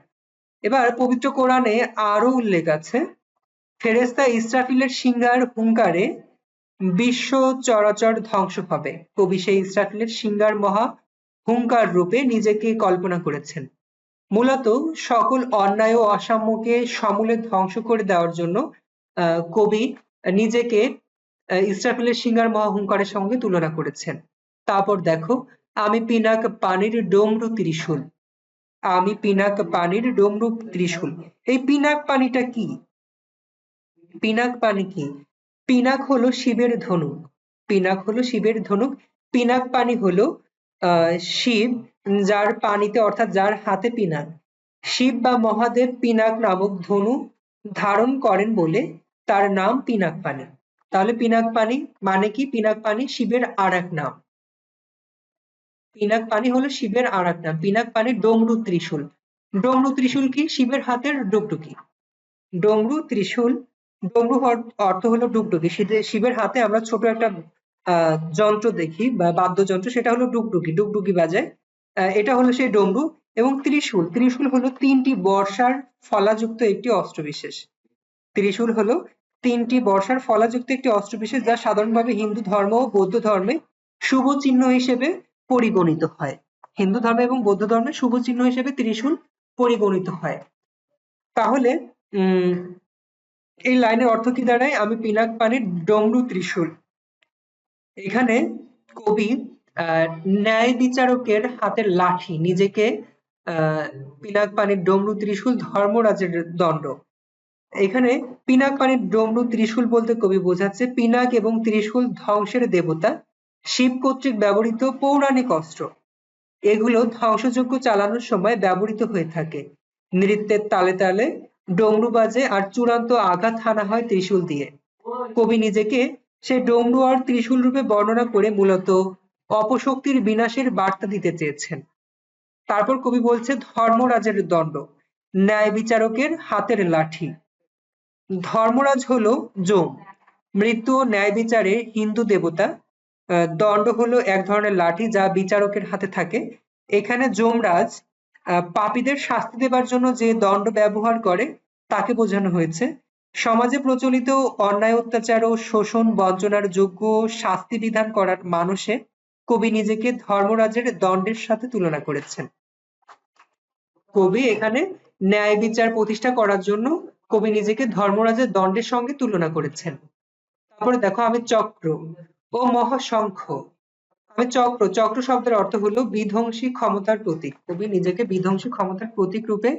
এবার পবিত্র কোরআনে আরো উল্লেখ আছে, ফেরেশতা ইসরাফিলের সিংহার হুঙ্কারে বিশ্ব চরাচর ধ্বংস হবে। কবি সেই ইসরাফিলের সিংহার মহা হুঙ্কার রূপে নিজেকে কল্পনা করেছেন। মূলত সকল অন্যায় ও অসাম্যকে সমূলে ধ্বংস করে দেওয়ার জন্য কবি নিজেকে ইসরাফিলের সিংহার মহাহুঙ্কারের সঙ্গে তুলনা করেছেন। তারপর দেখো, আমি পিনাক পানির ডমরু ত্রিশূল। আমি পিনাক পানির ডমরু ত্রিশূল। এই পিনাক পানিটা কি? পিনাক পানি কি? পিনাক হলো শিবের ধনুক। পিনাক হলো শিবের ধনুক। পিনাক পানি হলো শিব, যার পানিতে অর্থাৎ যার হাতে পিনাক। শিব বা মহাদেব পিনাক নামক ধনু ধারণ করেন বলে তার নাম পিনাক পানি। তাহলে পিনাক পানি মানে কি? পিনাক পানি শিবের আর এক নাম। পিনাক পানি হলো শিবের আর এক নাম। পিনাক পানি ডমরু ত্রিশূল। ডমরু ত্রিশূল কি? শিবের হাতের ডুগডুগি। ডমরু ত্রিশূল, ডমরু অর্থ হলো ডুগডুগি। শিবের হাতে আমরা ছোট একটা যন্ত্র দেখি বা বাদ্যযন্ত্র, সেটা হলো ডুগডুগি, ডুগডুগি বাজায়। এটা হলো সেই ডমরু। এবং ত্রিশূল, ত্রিশূল হলো তিনটি বর্ষার ফলাযুক্ত একটি অস্ত্রবিশেষ। ত্রিশূল হলো তিনটি বর্ষার ফলাযুক্ত একটি অস্ত্রবিশেষ, যা সাধারণভাবে হিন্দু ধর্ম ও বৌদ্ধ ধর্মে শুভ চিহ্ন হিসেবে পরিগণিত হয়। হিন্দু ধর্মে এবং বৌদ্ধ ধর্মে শুভ চিহ্ন হিসেবে ত্রিশূল পরিগণিত হয়। তাহলে এই লাইনের অর্থ কি দাঁড়ায়? আমি পিনাক পানির ডমরু ত্রিশূল। এখানে কবি ন্যায় বিচারকের হাতের লাঠি, নিজেকে পিনাক পানির ডমরু ত্রিশূল, ধর্মরাজের দণ্ড। এখানে পিনাক পানির ডমরু ত্রিশূল বলতে কবি বোঝাচ্ছে পিনাক এবং ত্রিশূল ধ্বংসের দেবতা শিব কর্তৃক ব্যবহৃত পৌরাণিক অস্ত্র। এগুলো ধ্বংসযজ্ঞ চালানোর সময় ব্যবহৃত হয়ে থাকে। নৃত্যের তালে তালে ডমরু বাজে আর চূড়ান্ত আঘাত হানা হয় ত্রিশূল দিয়ে। কবি নিজেকে সেই ডমরু আর ত্রিশূল রূপে বর্ণনা করে মূলত অপশক্তির বিনাশের বার্তা দিতে চেয়েছেন। তারপর কবি বলছে ধর্মরাজের দণ্ড, ন্যায় বিচারকের হাতের লাঠি। ধর্মরাজ হলো যম, মৃত্যু ও ন্যায় বিচারে হিন্দু দেবতা। দণ্ড হলো এক ধরনের লাঠি যা বিচারকের হাতে থাকে। এখানে যমরাজ পাপীদের শাস্তি দেবার জন্য যে দণ্ড ব্যবহার করে তাকে বোঝানো হয়েছে। সমাজে প্রচলিত অন্যায় অত্যাচার ও শোষণ বঞ্চনার যোগ্য শাস্তি বিধান করার মানুষে কবি নিজেকে ধর্মরাজের দণ্ডের সাথে তুলনা করেছেন। কবি এখানে ন্যায় বিচার প্রতিষ্ঠা করার জন্য কবি নিজেকে ধর্মরাজের দণ্ডের সঙ্গে তুলনা করেছেন। তারপরে দেখো, আমি চক্র ও মহাশঙ্খ। আমি চক্র, চক্র শব্দের অর্থ হলো বিধ্বংসী ক্ষমতার প্রতীক। কবি নিজেকে বিধ্বংসী ক্ষমতার প্রতীক রূপে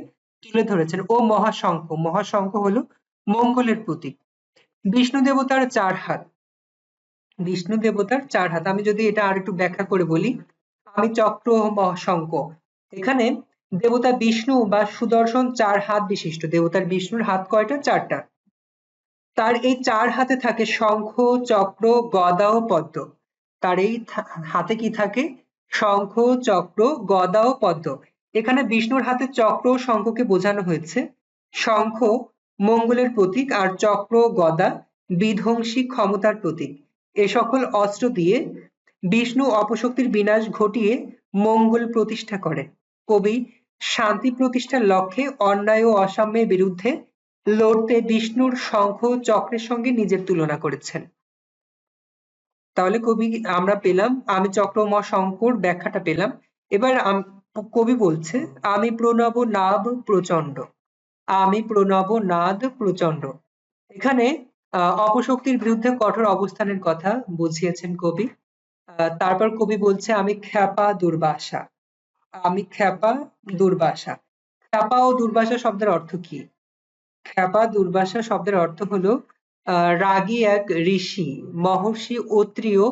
তুলে ধরেছেন। ও মহাশঙ্খ, মহাশঙ্খ হলো মঙ্গলের প্রতীক। বিষ্ণু দেবতার চার হাত। বিষ্ণু দেবতার চার হাত, আমি যদি এটা আর একটু ব্যাখ্যা করে বলি, আমি চক্র ও মহাশঙ্খ। এখানে দেবতা বিষ্ণু বা সুদর্শন চার হাত বিশিষ্ট। দেবতার বিষ্ণুর হাত কয়টা? চারটা। তার এই চার হাতে থাকে শঙ্খ, চক্র, গদা ও পদ্ম। তার এই হাতে কি থাকে? শঙ্খ, চক্র, গদা ও পদ্ম। এখানে বিষ্ণুর হাতে চক্র ও শঙ্খকে বোঝানো হয়েছে। শঙ্খ মঙ্গলের প্রতীক আর চক্র, গদা বিধ্বংসী ক্ষমতার প্রতীক। এ সকল অস্ত্র দিয়ে বিষ্ণু অপশক্তির বিনাশ ঘটিয়ে মঙ্গল প্রতিষ্ঠা করে। কবি শান্তি প্রতিষ্ঠার লক্ষ্যে অন্যায় ও অসাম্যের বিরুদ্ধে লড়তে বিষ্ণুর শঙ্খ চক্রের সঙ্গে নিজের তুলনা করেছেন। তাহলে কবি আমরা পেলাম আমি চক্র মহাশঙ্কর ব্যাখ্যাটা পেলাম। এবার কবি বলছে আমি প্রণব নাদ প্রচন্ড। আমি প্রণব নাদ প্রচন্ড। এখানে অপশক্তির বিরুদ্ধে কঠোর অবস্থানের কথা বুঝিয়েছেন কবি। তারপর কবি বলছে আমি খ্যাপা দুর্বাসা। আমি খ্যাপা দুর্বাসা। খ্যাপা ও দুর্বাসা শব্দের অর্থ কি? খ্যাপা দুর্বাসা শব্দের অর্থ হলো রাগী এক ঋষি, মহর্ষি অত্রি ও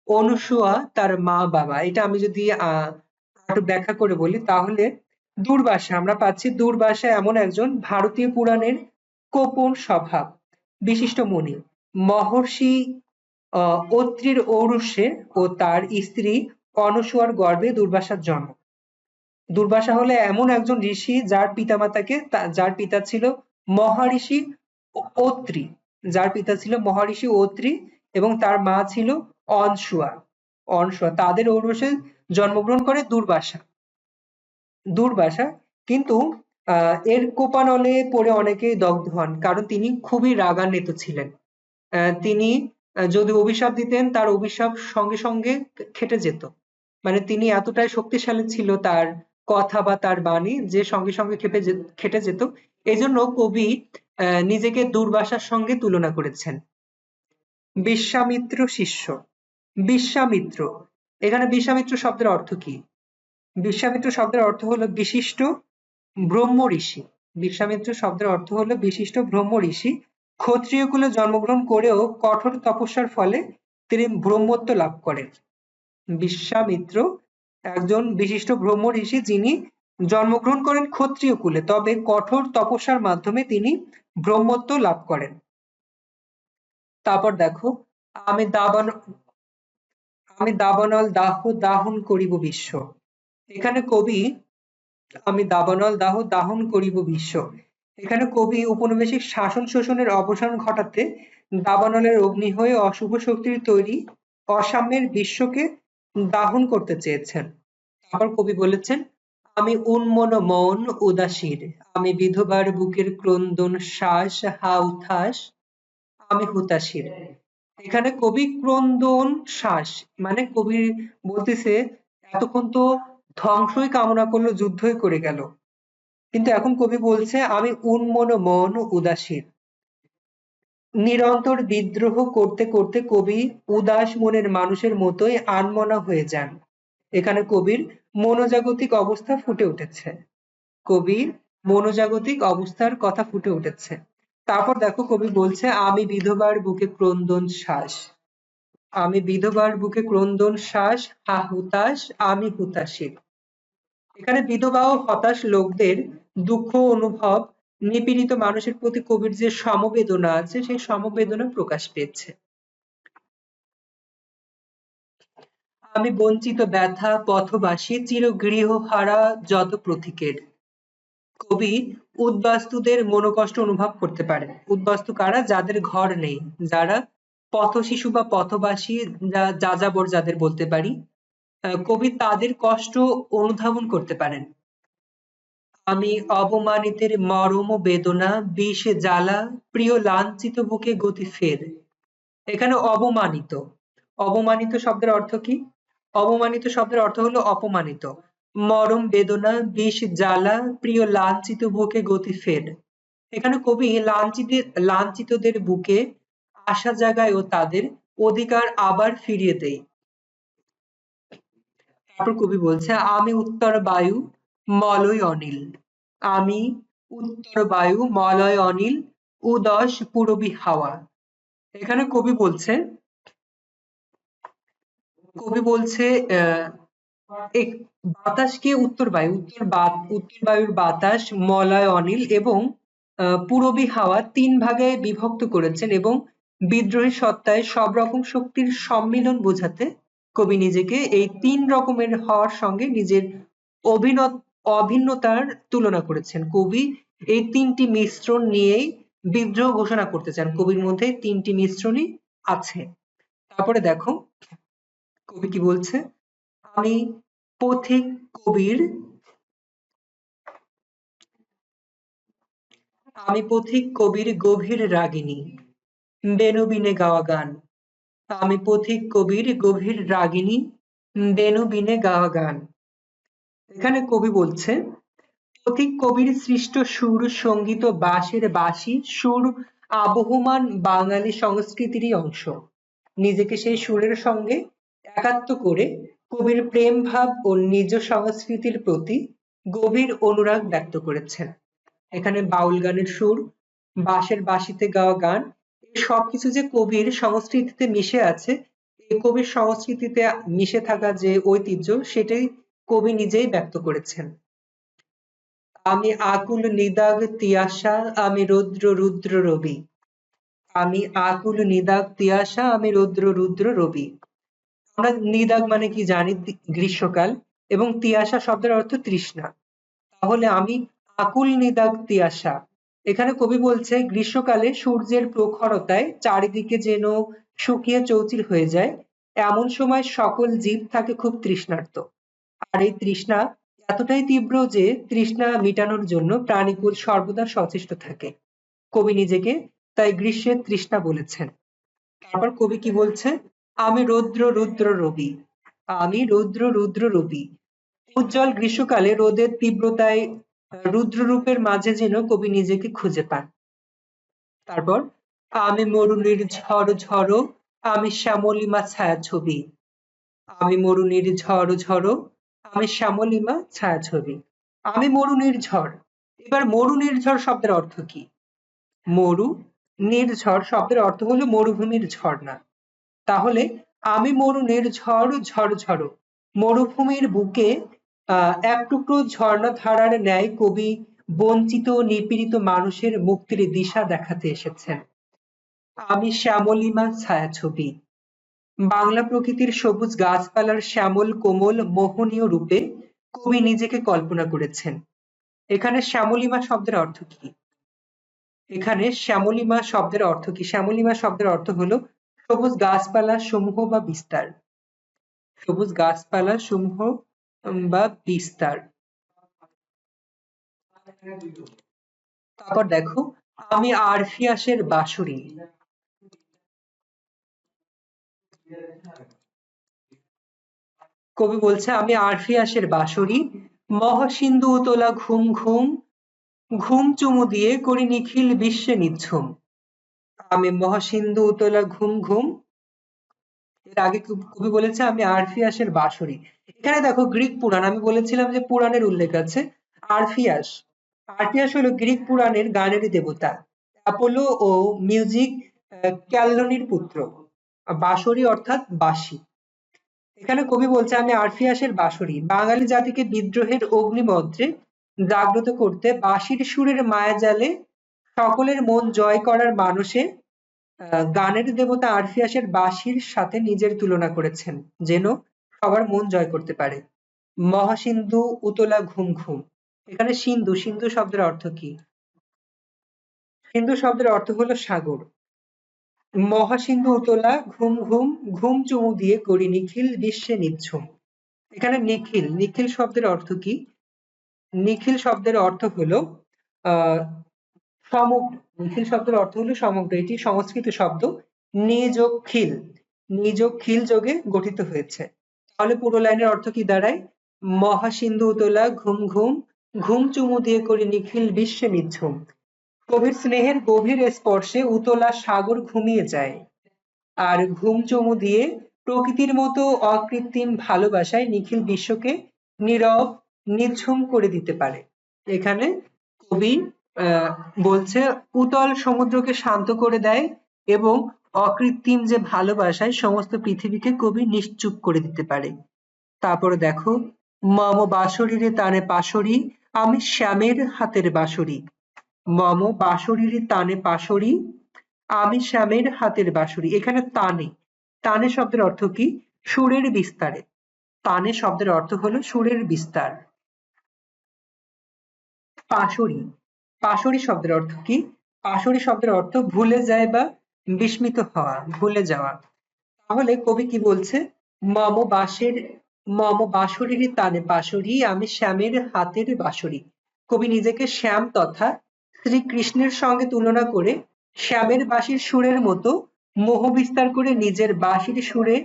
অনুসুয়া তার মা বাবা। এটা আমি যদি একটু ব্যাখ্যা করে বলি, তাহলে দুর্বাসা আমরা পাচ্ছি, দুর্বাসা এমন একজন ভারতীয় পুরাণের কোপন স্বভাব বিশিষ্ট মুনি। মহর্ষি অত্রির ঔরসে ও তার স্ত্রী অনুসুয়ার গর্ভে দুর্বাসার জন্ম। দুর্বাসা হলো এমন একজন ঋষি যার পিতামাতাকে যার পিতা ছিল মহারিষি অত্রি। যার পিতা ছিল মহর্ষি অত্রি এবং তার মা ছিল অনসুয়া। তাদের ঔরসে জন্মগ্রহণ করে দুর্বাসা। কিন্তু এর কোপানলে পড়ে অনেকেই দগ্ধ হন, কারণ তিনি খুবই রাগান্বিত ছিলেন। তিনি যদি অভিশাপ দিতেন, তার অভিশাপ সঙ্গে সঙ্গে খেটে যেত। মানে তিনি এতটাই শক্তিশালী ছিল তার কথা বা তার বাণী, যে সঙ্গে সঙ্গে খেটে যেত। এজন্য কবি নিজেকে দুর্বাসার সঙ্গে তুলনা করেছেন। বিশ্বামিত্র শিষ্য। বিশ্বামিত্র, এখানে বিশ্বামিত্র শব্দের অর্থ কি? বিশ্বামিত্র শব্দের অর্থ হলো বিশিষ্ট ব্রহ্ম ঋষি। বিশ্বামিত্র শব্দের অর্থ হলো বিশিষ্ট ব্রহ্ম ঋষি। ক্ষত্রিয় কুলে জন্মগ্রহণ করেও কঠোর তপস্যার ফলে তিনি ব্রহ্মত্ব লাভ করেন। বিশ্বামিত্র একজন বিশিষ্ট ব্রহ্ম ঋষি, যিনি জন্মগ্রহণ করেন ক্ষত্রিয় কুলে, তবে কঠোর তপস্যার মাধ্যমে তিনি ব্রহ্মত্ব লাভ করেন। তারপর দেখো, আমি দাবানল দাহ দাহন করিব বিশ্ব। এখানে কবি আমি দাবানল দাহ দাহন করিব বিশ্ব, এখানে কবি উপনিবেশিক শাসন শোষণের অবসান ঘটাতে দাবানলের অগ্নি হয়ে অশুভ শক্তির তৈরি অসাম্যের বিশ্বকে দাহন করতে চেয়েছেন। তারপর কবি বলেছেন, আমি উন্মন মন উদাসীর, আমি বিধবার বুকের ক্রন্দন শ্বাস হা উথাস, আমি হুতাশীর। এখানে কবি ক্রন্দন শ্বাস, মানে কবি বলতেছে এতক্ষণ তো ধ্বংসই কামনা করলো, যুদ্ধই করে গেল, কিন্তু এখন কবি বলছে আমি উন্মন মন উদাসীর। নিরন্তর বিদ্রোহ করতে করতে কবি উদাস মনের মানুষের মতোই আনমনা হয়ে যান। এখানে কবির মনোজাগতিক অবস্থা ফুটে উঠেছে, কবির মনোজাগতিক অবস্থার কথা ফুটে উঠেছে। তারপর দেখো কবি বলছে, আমি বিধবার বুকে ক্রন্দন শ্বাস, আমি বিধবার বুকে ক্রন্দন শ্বাস হা হুতাশ, আমি হুতাশীর। এখানে বিধবা ও হতাশ লোকদের দুঃখ অনুভব, নিপীড়িত মানুষের প্রতি কবির যে সমবেদনা আছে, সেই সমবেদনা প্রকাশ পেয়েছে। আমি বঞ্চিত ব্যথা পথবাসী চিরগৃহ হারা যত প্রতীকের। কবি উদ্বাস্তুদের মনোকষ্ট অনুভব করতে পারেন। উদ্বাস্তু কারা? যাদের ঘর নেই, যারা পথশিশু বা পথবাসী, যাযাবর যাদের বলতে পারি, কবি তাদের কষ্ট অনুধাবন করতে পারেন। আমি অবমানিতের মরম বেদনা বিষে জ্বালা প্রিয় লাঞ্ছিত বুকে গতি ফের। এখানে অবমানিত, অবমানিত শব্দের অর্থ কি? অবমানিত শব্দের অর্থ হলো অপমানিত। মরম বেদনা বিষ জ্বালা প্রিয় লাঞ্ছিত বুকে গতি ফের। এখানে কবি লাঞ্ছিতদের বুকে আশা জাগায় ও তাদের অধিকার আবার ফিরিয়ে দেয়। তারপর কবি বলছে, আমি উত্তর বায়ু মলয় অনিল, আমি উত্তর বায়ু মলয় অনিল উদস পূরবী হাওয়া। এখানে কবি বলছে বাতাসকে উত্তর বায়ুর বাতাস, মলয় অনিল এবং পূরবী হাওয়া তিন ভাগে বিভক্ত করেছেন, এবং বিদ্রোহী সত্তায় সব রকম শক্তির সম্মিলন বোঝাতে কবি নিজেকে এই তিন রকমের হওয়ার সঙ্গে নিজের অভিন্নতার তুলনা করেছেন। কবি এই তিনটি মিশ্রণ নিয়েই বিদ্রোহ ঘোষণা করতে চান, কবির মধ্যে তিনটি মিশ্রণই আছে। তারপরে দেখো কবি কি বলছে, আমি পথিক কবির গভীর রাগিনী বেনু বিনে গাওয়া গান। আমি পথিক কবির গভীর রাগিনী বেনু বিনে গাওয়া গান। এখানে কবি বলছে, পথিক কবির সৃষ্ট সুর সঙ্গীত বাঁশের বাঁশি সুর আবহমান বাঙালি সংস্কৃতিরই অংশ। নিজেকে সেই সুরের সঙ্গে একাত্ম করে কবির প্রেম ভাব ও নিজ সংস্কৃতির প্রতি গভীর অনুরাগ ব্যক্ত করেছেন। এখানে বাউল গানের সুর, বাঁশের বাঁশিতে গাওয়া গান, এই সবকিছু যে কবির সংস্কৃতিতে মিশে আছে, এই কবির সংস্কৃতিতে মিশে থাকা যে ঐতিহ্য, সেটাই কবি নিজেই ব্যক্ত করেছেন। আমি আকুল নিদাগ তিয়াসা আমি রৌদ্র রুদ্র রবি, আমি আকুল নিদাগ তিয়াসা আমি রৌদ্র রুদ্র রবি। আমরা নিদাগ মানে কি জানি, গ্রীষ্মকাল, এবং তিয়াসা শব্দের অর্থ তৃষ্ণা। তাহলে আমি আকুল নিদাগ তিয়াসা, এখানে কবি বলছে গ্রীষ্মকালে সূর্যের প্রখরতায় চারিদিকে যেন শুকিয়ে চৌচির হয়ে যায়, এমন সময় সকল জীব থাকে খুব তৃষ্ণার্ত। আর এই তৃষ্ণা এতটাই তীব্র যে তৃষ্ণা মিটানোর জন্য প্রাণীকুল সর্বদা সচেষ্ট থাকে। কবি নিজেকে তাই গ্রীষ্মের তৃষ্ণা বলেছেন। তারপর কবি কি বলছে, আমি রৌদ্র রুদ্র রবি, আমি রৌদ্র রুদ্র রবি। উজ্জ্বল গ্রীষ্মকালে রোদের তীব্রতায় রুদ্ররূপের মাঝে যেন কবি নিজেকে খুঁজে পান। তারপর আমি মরুনির ঝড় ঝড়ো, আমি শ্যামলিমা ছায়াছবি, আমি মরুনির ঝড় ঝড়ো, আমি শ্যামলিমা ছায়াছবি। আমি মরুনির ঝড়। এবার মরু নির্ঝর শব্দের অর্থ কি? মরু নির্ঝর শব্দের অর্থ হলো মরুভূমির ঝর্ণা। তাহলে আমি মরুনির ঝড় ঝড় ঝড়ো, মরুভূমির বুকে এক টুকরো ঝর্ণা ধারার ন্যায় কবি বঞ্চিত নিপীড়িত মানুষের মুক্তির দিশা দেখাতে এসেছেন। আমি শ্যামলিমা ছায়াছবি। বাংলা প্রকৃতির সবুজ গাছপালার শ্যামল কোমল মোহনীয় রূপে কবি নিজেকে কল্পনা করেছেন। এখানে শ্যামলিমা শব্দের অর্থ কি? এখানে শ্যামলিমা শব্দের অর্থ কি? শ্যামলিমা শব্দের অর্থ হলো সবুজ গাছপালা সমূহ বা বিস্তার। সবুজ গাছপালা সমূহ বা বিস্তার। তারপর দেখো, আমি আরফিয়াসের বাঁশরি। কবি বলছে আমি আরফিয়াসের বাঁশরি, মহাসিন্ধু উতলা ঘুম ঘুম, ঘুম চুমু দিয়ে করি নিখিল বিশ্বে নিঝুম। আমি মহাসিন্ধু উতলা ঘুম ঘুম। এর আগে কবি বলেছে আমি আরফিয়াসের বাঁশরি। এখানে দেখো গ্রিক পুরাণ, আমি বলেছিলাম যে পুরাণের উল্লেখ আছে। আরফিয়াস, আরফিয়াস হলো গ্রিক পুরাণের গানেরই দেবতা, অ্যাপোলো ও মিউজিক ক্যালনির পুত্র। বাঁশরি অর্থাৎ বাঁশি। এখানে কবি বলছে আমি আরফিয়াসের বাঁশরি, বাঙালি জাতিকে বিদ্রোহের অগ্নিমন্ত্রে জাগ্রত করতে বাঁশির সুরের মায়াজালে সকলের মন জয় করার মানসে গানের দেবতা আরফিয়াসের বাঁশির সাথে নিজের তুলনা করেছেন, যেন সবার মন জয় করতে পারে। মহাসিন্ধু উতলা ঘুম ঘুম। এখানে সিন্ধু, সিন্ধু শব্দের অর্থ কি? সিন্ধু শব্দের অর্থ হলো সাগর। মহাসিন্ধু উতলা ঘুম ঘুম, ঘুম চুমু দিয়ে করি নিখিল বিশ্বে নিঝুম। এখানে নিখিল, নিখিল শব্দের অর্থ কি? নিখিল শব্দের অর্থ হলো আহ সমগ্র। নিখিল শব্দের অর্থ হলো সমগ্র। এটি সংস্কৃত শব্দ নিযোগ খিল, নিযোগ খিল যোগে গঠিত হয়েছে। তাহলে পুরো লাইনের অর্থ কি দাঁড়ায়? মহাসিন্ধু উতলা ঘুম ঘুম, ঘুম চুমু দিয়ে করি নিখিল বিশ্বে নিঝুম। কবির স্নেহের গভীর স্পর্শে উতলা সাগর ঘুমিয়ে যায়, আর ঘুম চুমু দিয়ে প্রকৃতির মতো অকৃত্রিম ভালোবাসায় নিখিল বিশ্বকে নীরব নিঝুম করে দিতে পারে। এখানে কবি আহ, বলছে উতল সমুদ্রকে শান্ত করে দেয় এবং অকৃত্রিম যে ভালোবাসায় সমস্ত পৃথিবীকে কবি নিশ্চুপ করে দিতে পারে। তারপরে দেখো, মম বাঁশরীরে তানে পাশরি, আমি শ্যামের হাতের বাঁশরি। মম বাঁশরীরে তানে পাশরি, আমি শ্যামের হাতের বাঁশরি। এখানে তানে, তানে শব্দের অর্থ কি? সুরের বিস্তারে। তানে শব্দের অর্থ হলো সুরের বিস্তার। পাশরি, পাশরি শব্দের অর্থ কি? পাশরি শব্দের অর্থ ভুলে যায় বা বিস্মিত হওয়া, ভুলে যাওয়া। তাহলে কবি কি বলছে? মম বাঁশের, মম বাঁশরীর তানে পাশরি, আমি শ্যামের হাতের বাঁশরি। কবি নিজেকে শ্যাম তথা শ্রীকৃষ্ণের সঙ্গে তুলনা করে শ্যামের বাঁশির সুরের মতো মোহ বিস্তার করে নিজের বাঁশির সুরে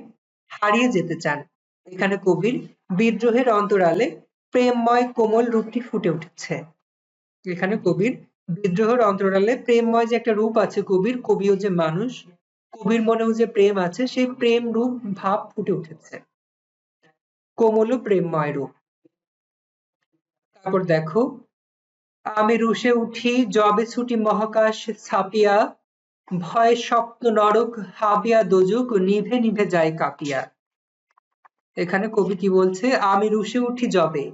হারিয়ে যেতে চান। এখানে কবির বিদ্রোহের অন্তরালে প্রেমময় কোমল রূপটি ফুটে উঠেছে। এখানে কবির বিদ্রোহের অন্তরালে প্রেমময় যে একটা রূপ আছে কবির, কবিও যে মানুষ, কবির মনেও যে প্রেম আছে, সেই প্রেম রূপ ভাব ফুটে উঠেছে, কোমল প্রেমময় রূপ। তারপর দেখো, আমি রুষে উঠি যবে ছুটি মহাকাশ ছাপিয়া, ভয় সপ্ত নরক হাবিয়া দোজক নিভে নিভে যায় কাঁপিয়া। এখানে কবি কি বলছে? আমি রুষে উঠি যবে,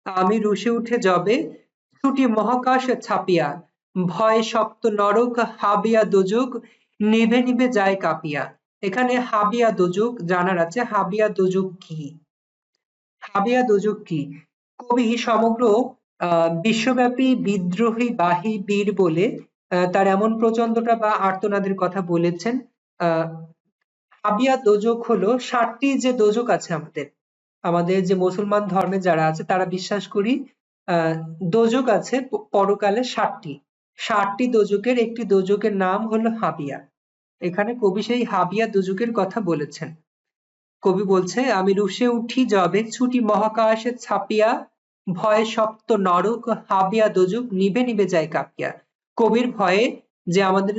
আমি রুষে উঠে যবে ছুটি মহাকাশ ছাপিয়া, ভয় সপ্ত নরক হাবিয়া দোজক নিভে নিভে যায় কাঁপিয়া। এখানে হাবিয়া দোজক জানার আছে, হাবিয়া দোজক কি? হাবিয়া দোজক কি? কবি সমগ্র বিশ্বব্যাপী বিদ্রোহী বাহী বীর বলে তার এমন প্রচন্ডতা বা আর্তনাদের কথা বলেছেন। হাবিয়া দোজক হলো 7টি যে দোজক আছে আমাদের, আমাদের যে মুসলমান ধর্মে যারা আছে তারা বিশ্বাস করি দোজক আছে পরকালে 7টি দোজকের একটি দোজকের নাম হলো হাবিয়া। এখানে কবি সেই হাবিয়া দোজকের কথা বলেছেন। কবি বলছে, আমি রুষে উঠি যবে ছুটি মহাকাশে ছাপিয়া, ভয়ে সপ্ত নরক হাবিয়া দোজক নিভে নিভে যায় কাঁপিয়া। কবির ভয়ে যে আমাদের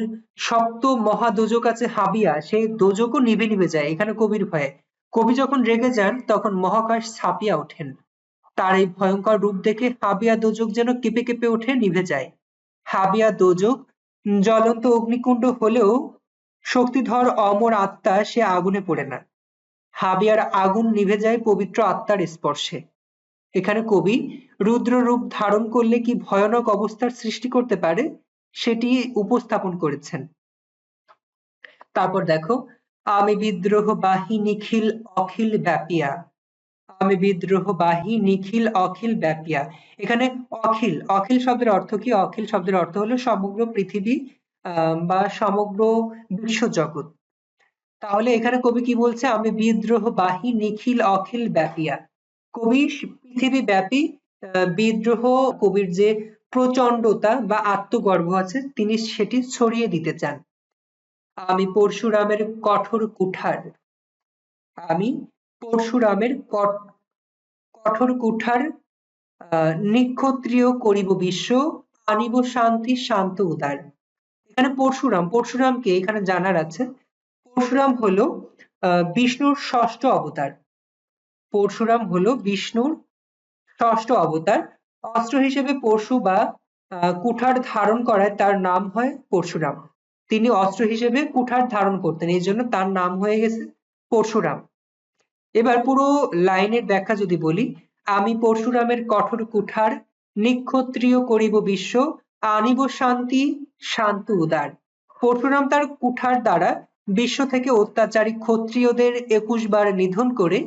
সপ্ত মহাদোজক আছে হাবিয়া, সেই দোজকও নিভে নিভে যায় এখানে কবির ভয়ে। কবি যখন রেগে যান তখন মহাকাশ ছাপিয়া ওঠেন। তার এই ভয়ঙ্কর রূপ দেখে হাবিয়া দোজক যেন কেঁপে কেঁপে ওঠে, নিভে যায়। হাবিয়া দোজক জ্বলন্ত অগ্নিকুণ্ড হলেও শক্তিধর অমর আত্মা সে আগুনে পড়ে না। হাবিয়ার আগুন নিভে যায় পবিত্র আত্মার স্পর্শে। এখানে কবি রুদ্র রূপ ধারণ করলে কি ভয়ানক অবস্থার সৃষ্টি করতে পারে সেটি উপস্থাপন করেছেন। তারপর দেখো, আমি বিদ্রোহ বাহি নিখিল অখিল ব্যাপিয়া। আমি বিদ্রোহ বাহি নিখিল অখিল ব্যাপিয়া। এখানে অখিল, অখিল শব্দের অর্থ কি? অখিল শব্দের অর্থ হলো সমগ্র পৃথিবী বা সমগ্র বিশ্বজগৎ। তাহলে এখানে কবি কি বলছে? আমি বিদ্রোহ বাহি নিখিল অখিল ব্যাপিয়া। কবি পৃথিবী ব্যাপী বিদ্রোহ, কবির যে প্রচন্ডতা বা আত্মগর্ব আছে তিনি সেটি ছড়িয়ে দিতে চান। আমি পরশুরামের কঠোর কুঠার, আমি পরশুরামের কঠোর কুঠার নিক্ষত্রিয় করিব বিশ্ব, আনিব শান্তি শান্ত উদার। এখানে পরশুরাম, পরশুরামকে এখানে জানার আছে, পরশুরাম হলো বিষ্ণুর ষষ্ঠ অবতার। পরশুরাম হলো বিষ্ণুর ষষ্ঠ অবতার। অস্ত্র হিসেবে পরশু বা কুঠার ধারণ করায় তার নাম হয় পরশুরাম। তিনি অস্ত্র হিসেবে কুঠার ধারণ করতেন, এই জন্য তার নাম হয়ে গেছে পরশুরাম। এবার পুরো লাইনের ব্যাখ্যা যদি বলি, আমি পরশুরামের কঠোর কুঠার নিক্ষত্রিয় করিব বিশ্ব, আনিব শান্তি শান্ত উদার। পরশুরাম তার কুঠার দ্বারা বিশ্ব থেকে অত্যাচারী ক্ষত্রিয়দের 21 বার নিধন করে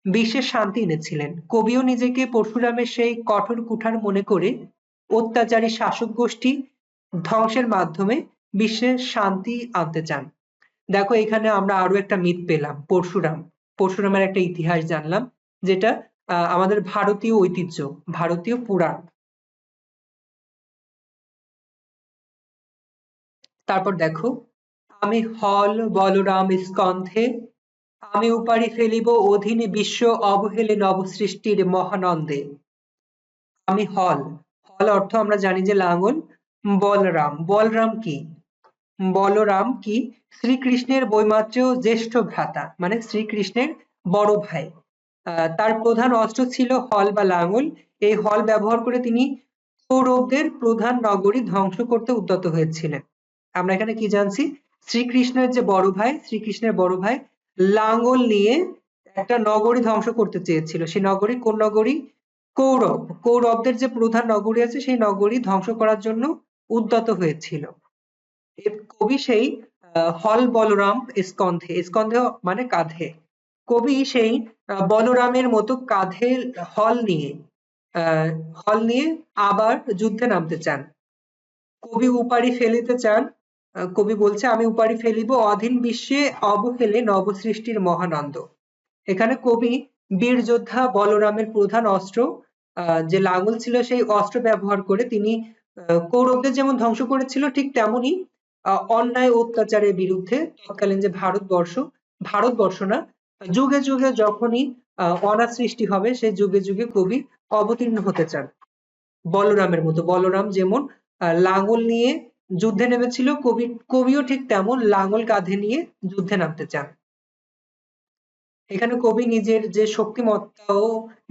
বিশ্বের শান্তি এনেছিলেন। কবিও নিজেকে পরশুরামের সেই কঠোর কুঠার মনে করে অত্যাচারী শাসক গোষ্ঠী ধ্বংসের মাধ্যমে বিশ্বের শান্তি আনতে চান। দেখো এখানে আমরা আরো একটা মিথ পেলাম, পরশুরামের একটা ইতিহাস জানলাম, যেটা আমাদের ভারতীয় ঐতিহ্য, ভারতীয় পুরাণ। তারপর দেখো, আমি হল বলরাম স্কন্ধে, আমি উপাড়ি ফেলিব অধীনে বিশ্ব অবহেলে নবসৃষ্টির মহানন্দে। আমি হল, হল অর্থ আমরা জানি যে লাঙ্গল। বলরাম, বলরাম কি? বলরাম কি শ্রীকৃষ্ণের বৈমাত্রেয় জ্যেষ্ঠ ভ্রাতা, মানে শ্রীকৃষ্ণের বড় ভাই। তার প্রধান অস্ত্র ছিল হল বা লাঙ্গল। এই হল ব্যবহার করে তিনি কৌরবদের প্রধান নগরী ধ্বংস করতে উদ্যত হয়েছিলেন। আমরা এখানে কি জানছি? শ্রীকৃষ্ণের যে বড় ভাই, শ্রীকৃষ্ণের বড় ভাই লাঙ্গল নিয়ে একটা নগরী ধ্বংস করতে চেয়েছিল। সেই নগরী কোন নগরী? কৌরব, কৌরবদের যে প্রধান নগরী আছে সেই নগরী ধ্বংস করার জন্য উদ্যত হয়েছিল। কবি সেই হল বলরাম স্কন্ধে, স্কন্ধে মানে কাঁধে, কবি সেই বলরামের মতো কাঁধে হল নিয়ে হল নিয়ে আবার যুদ্ধে নামতে চান। কবি উপাড়ি ফেলিতে চান। কবি বলছে, আমি উপাড়ি ফেলিব অধীন বিশ্বে অবহেলে নবসৃষ্টির মহানন্দ। এখানে কবি বীর যোদ্ধা বলরামের প্রধান অস্ত্র যে লাঙ্গল ছিল সেই অস্ত্র ব্যবহার করে তিনি কৌরবদের যেমন ধ্বংস করেছিল ঠিক তেমনি অন্যায় অত্যাচারের বিরুদ্ধে তৎকালীন যে ভারতবর্ষ না, যুগে যুগে যখনই অনাথ সৃষ্টি হবে সেই যুগে যুগে কবি অবতীর্ণ হতে চান বলরামের মতো। বলরাম যেমন লাঙ্গল নিয়ে যুদ্ধে নেমেছিল, কবিও ঠিক তেমন লাঙ্গল কাঁধে নিয়ে যুদ্ধে নামতে চান। এখানে কবি নিজের যে শক্তিমত্তা ও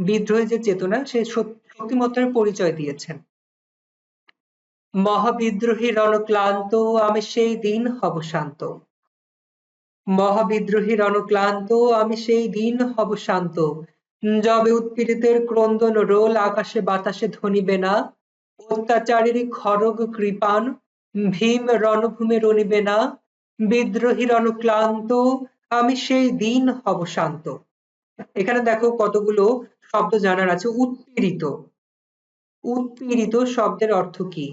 বিদ্রোহী যে চেতনা, সেই শক্তিমত্তার পরিচয় দিয়েছেন। মহাবিদ্রোহী রণক্লান্ত, আমি সেই দিন হব শান্ত। মহাবিদ্রোহী রণক্লান্ত, আমি সেই দিন হব শান্ত। যবে উৎপীড়িতের ক্রন্দন রোল আকাশে বাতাসে ধ্বনিবে না, অত্যাচারীর খড়গ কৃপাণ ভীম রণভূমে রণিবে না। বিদ্রোহী রণক্লান্ত, আমি সেই দিন হব শান্ত। এখানে দেখো কতগুলো শব্দ জানার আছে। উৎপীড়িত, উৎপীড়িত শব্দের অর্থ কি?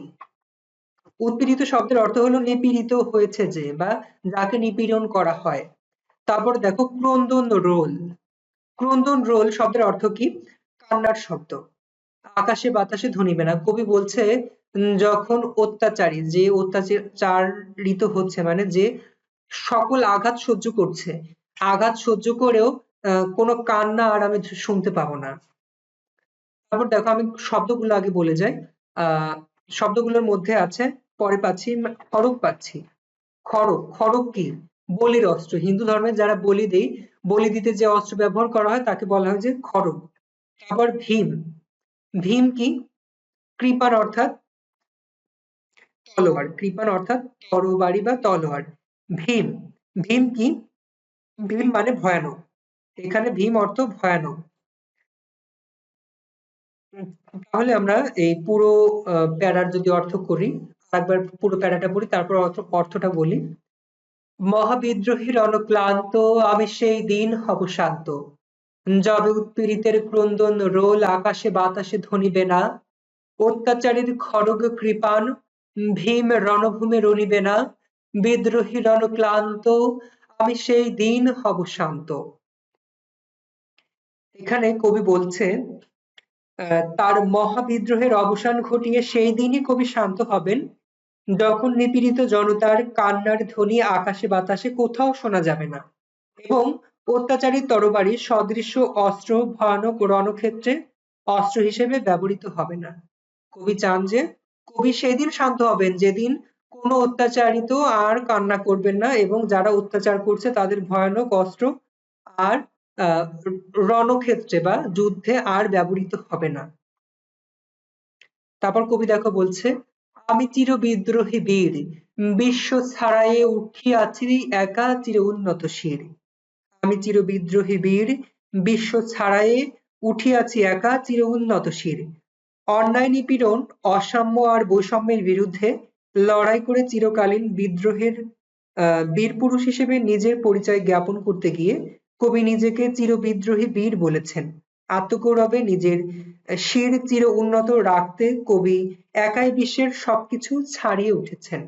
উৎপীড়িত শব্দের অর্থ হলো নিপীড়িত হয়েছে যে বা যাকে নিপীড়ন করা হয়। তারপর দেখো ক্রন্দন রোল। ক্রন্দন রোল শব্দের অর্থ কি? কান্নার শব্দ। আকাশে বাতাসে ধ্বনিবে না। কবি বলছে যখন অত্যাচারী যে অত্যাচারিত হচ্ছে মানে যে সকল আঘাত সহ্য করছে, আঘাত সহ্য করেও কোনো কান্না আর আমি শুনতে পাবো না। তারপর দেখো আমি শব্দগুলো আগে বলে যাই। শব্দগুলোর মধ্যে আছে পরে পাচ্ছি খড়গ পাচ্ছি। খড়গ, খড়গ কি? বলির অস্ত্র। হিন্দু ধর্মে যারা বলি দেই, বলি দিতে যে অস্ত্র ব্যবহার করা হয় তাকে বলা হয় যে খড়গ। আবার ভীম, ভীম কি? কৃপাণ অর্থাৎ তলোয়ার, কৃপাণ অর্থাৎ তরবারি বা তলোয়ার। ভীম, ভীম কি? ভীম মানে ভয়ানক। এখানে ভীম অর্থ ভয়ানক। উম, তাহলে আমরা এই পুরো প্যারার যদি অর্থ করি, একবার পুরো প্যারাটা পড়ি তারপর অর্থটা বলি। মহাবিদ্রোহীর অনুক্লান্ত আমি সেই দিন হব শান্ত, যবে উৎপীড়িতের ক্রন্দন রোল আকাশে বাতাসে ধ্বনিবে না, অত্যাচারীর খড়গ কৃপাণ ভীম রণভূমে রণিবে না, বিদ্রোহী রণক্লান্ত আমি সেই দিন হব শান্ত। এখানে কবি বলছে তার মহাবিদ্রোহের অবসান ঘটিয়ে সেই দিনই কবি শান্ত হবেন যখন নিপীড়িত জনতার কান্নার ধ্বনি আকাশে বাতাসে কোথাও শোনা যাবে না এবং অত্যাচারী তরবারি সদৃশ অস্ত্র ভয়ানক রণক্ষেত্রে অস্ত্র হিসেবে ব্যবহৃত হবে না। কবি চান যে কবি সেদিন শান্ত হবেন যেদিন কোনো অত্যাচারিত আর কান্না করবেন না এবং যারা অত্যাচার করছে তাদের ভয়ানক অস্ত্র আর রণক্ষেত্রে বা যুদ্ধে আর ব্যবহৃত হবে না। তারপর কবি দেখো বলছে আমি চির বিদ্রোহী বীর বিশ্ব ছাড়াইয়ে উঠিয়াছি একা চির উন্নত শির। আমি চির বিদ্রোহী বীর বিশ্ব ছাড়াইয়ে উঠিয়াছি একা চির উন্নত শির। অন্যায় নিপীড়ন অসাম্য আর বৈষম্যের বিরুদ্ধে লড়াই করে চিরকালীন বিদ্রোহের বীর পুরুষ হিসেবে নিজের পরিচয় জ্ঞাপন করতে গিয়ে কবি নিজেকে চির বিদ্রোহী বীর বলেছেন। আত্মগৌরবে নিজের শির চির উন্নত রাখতে কবি একাই বিশ্বের সবকিছু ছাড়িয়ে উঠেছেন।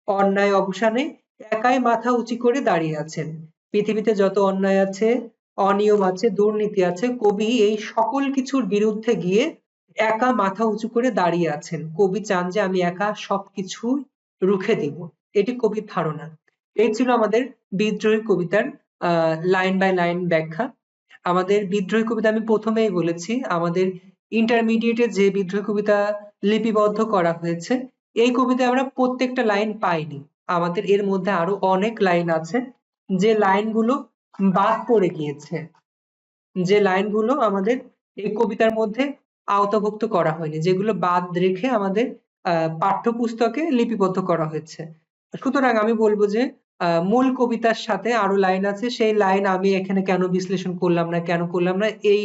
অন্যায় অবসানে একাই মাথা উঁচু করে দাঁড়িয়ে আছেন। পৃথিবীতে যত অন্যায় আছে, অনিয়ম আছে, দুর্নীতি আছে, কবি এই সকল কিছুর বিরুদ্ধে গিয়ে একা মাথা উঁচু করে দাঁড়িয়ে আছেন। কবি চান যে আমি একা সবকিছু রুখে দিব। এটি কবির ধারণা। এই ছিল আমাদের বিদ্রোহী কবিতার লাইন বাই লাইন ব্যাখ্যা। আমাদের বিদ্রোহী কবিতা আমি প্রথমেই বলেছি আমাদের ইন্টারমিডিয়েটে যে বিদ্রোহী কবিতা লিপিবদ্ধ করা হয়েছে এই কবিতায় আমরা প্রত্যেকটা লাইন পাইনি। আমাদের এর মধ্যে আরো অনেক লাইন আছে যে লাইনগুলো বাদ পড়ে গিয়েছে, যে লাইনগুলো আমাদের এই কবিতার মধ্যে আওতাভুক্ত করা হয়নি, যেগুলো বাদ রেখে আমাদের পাঠ্যপুস্তকে লিপিবদ্ধ করা হয়েছে। সুতরাং আমি বলবো যে মূল কবিতার সাথে আরো লাইন আছে, সেই লাইন আমি এখানে কেন বিশ্লেষণ করলাম না, কেন করলাম না এই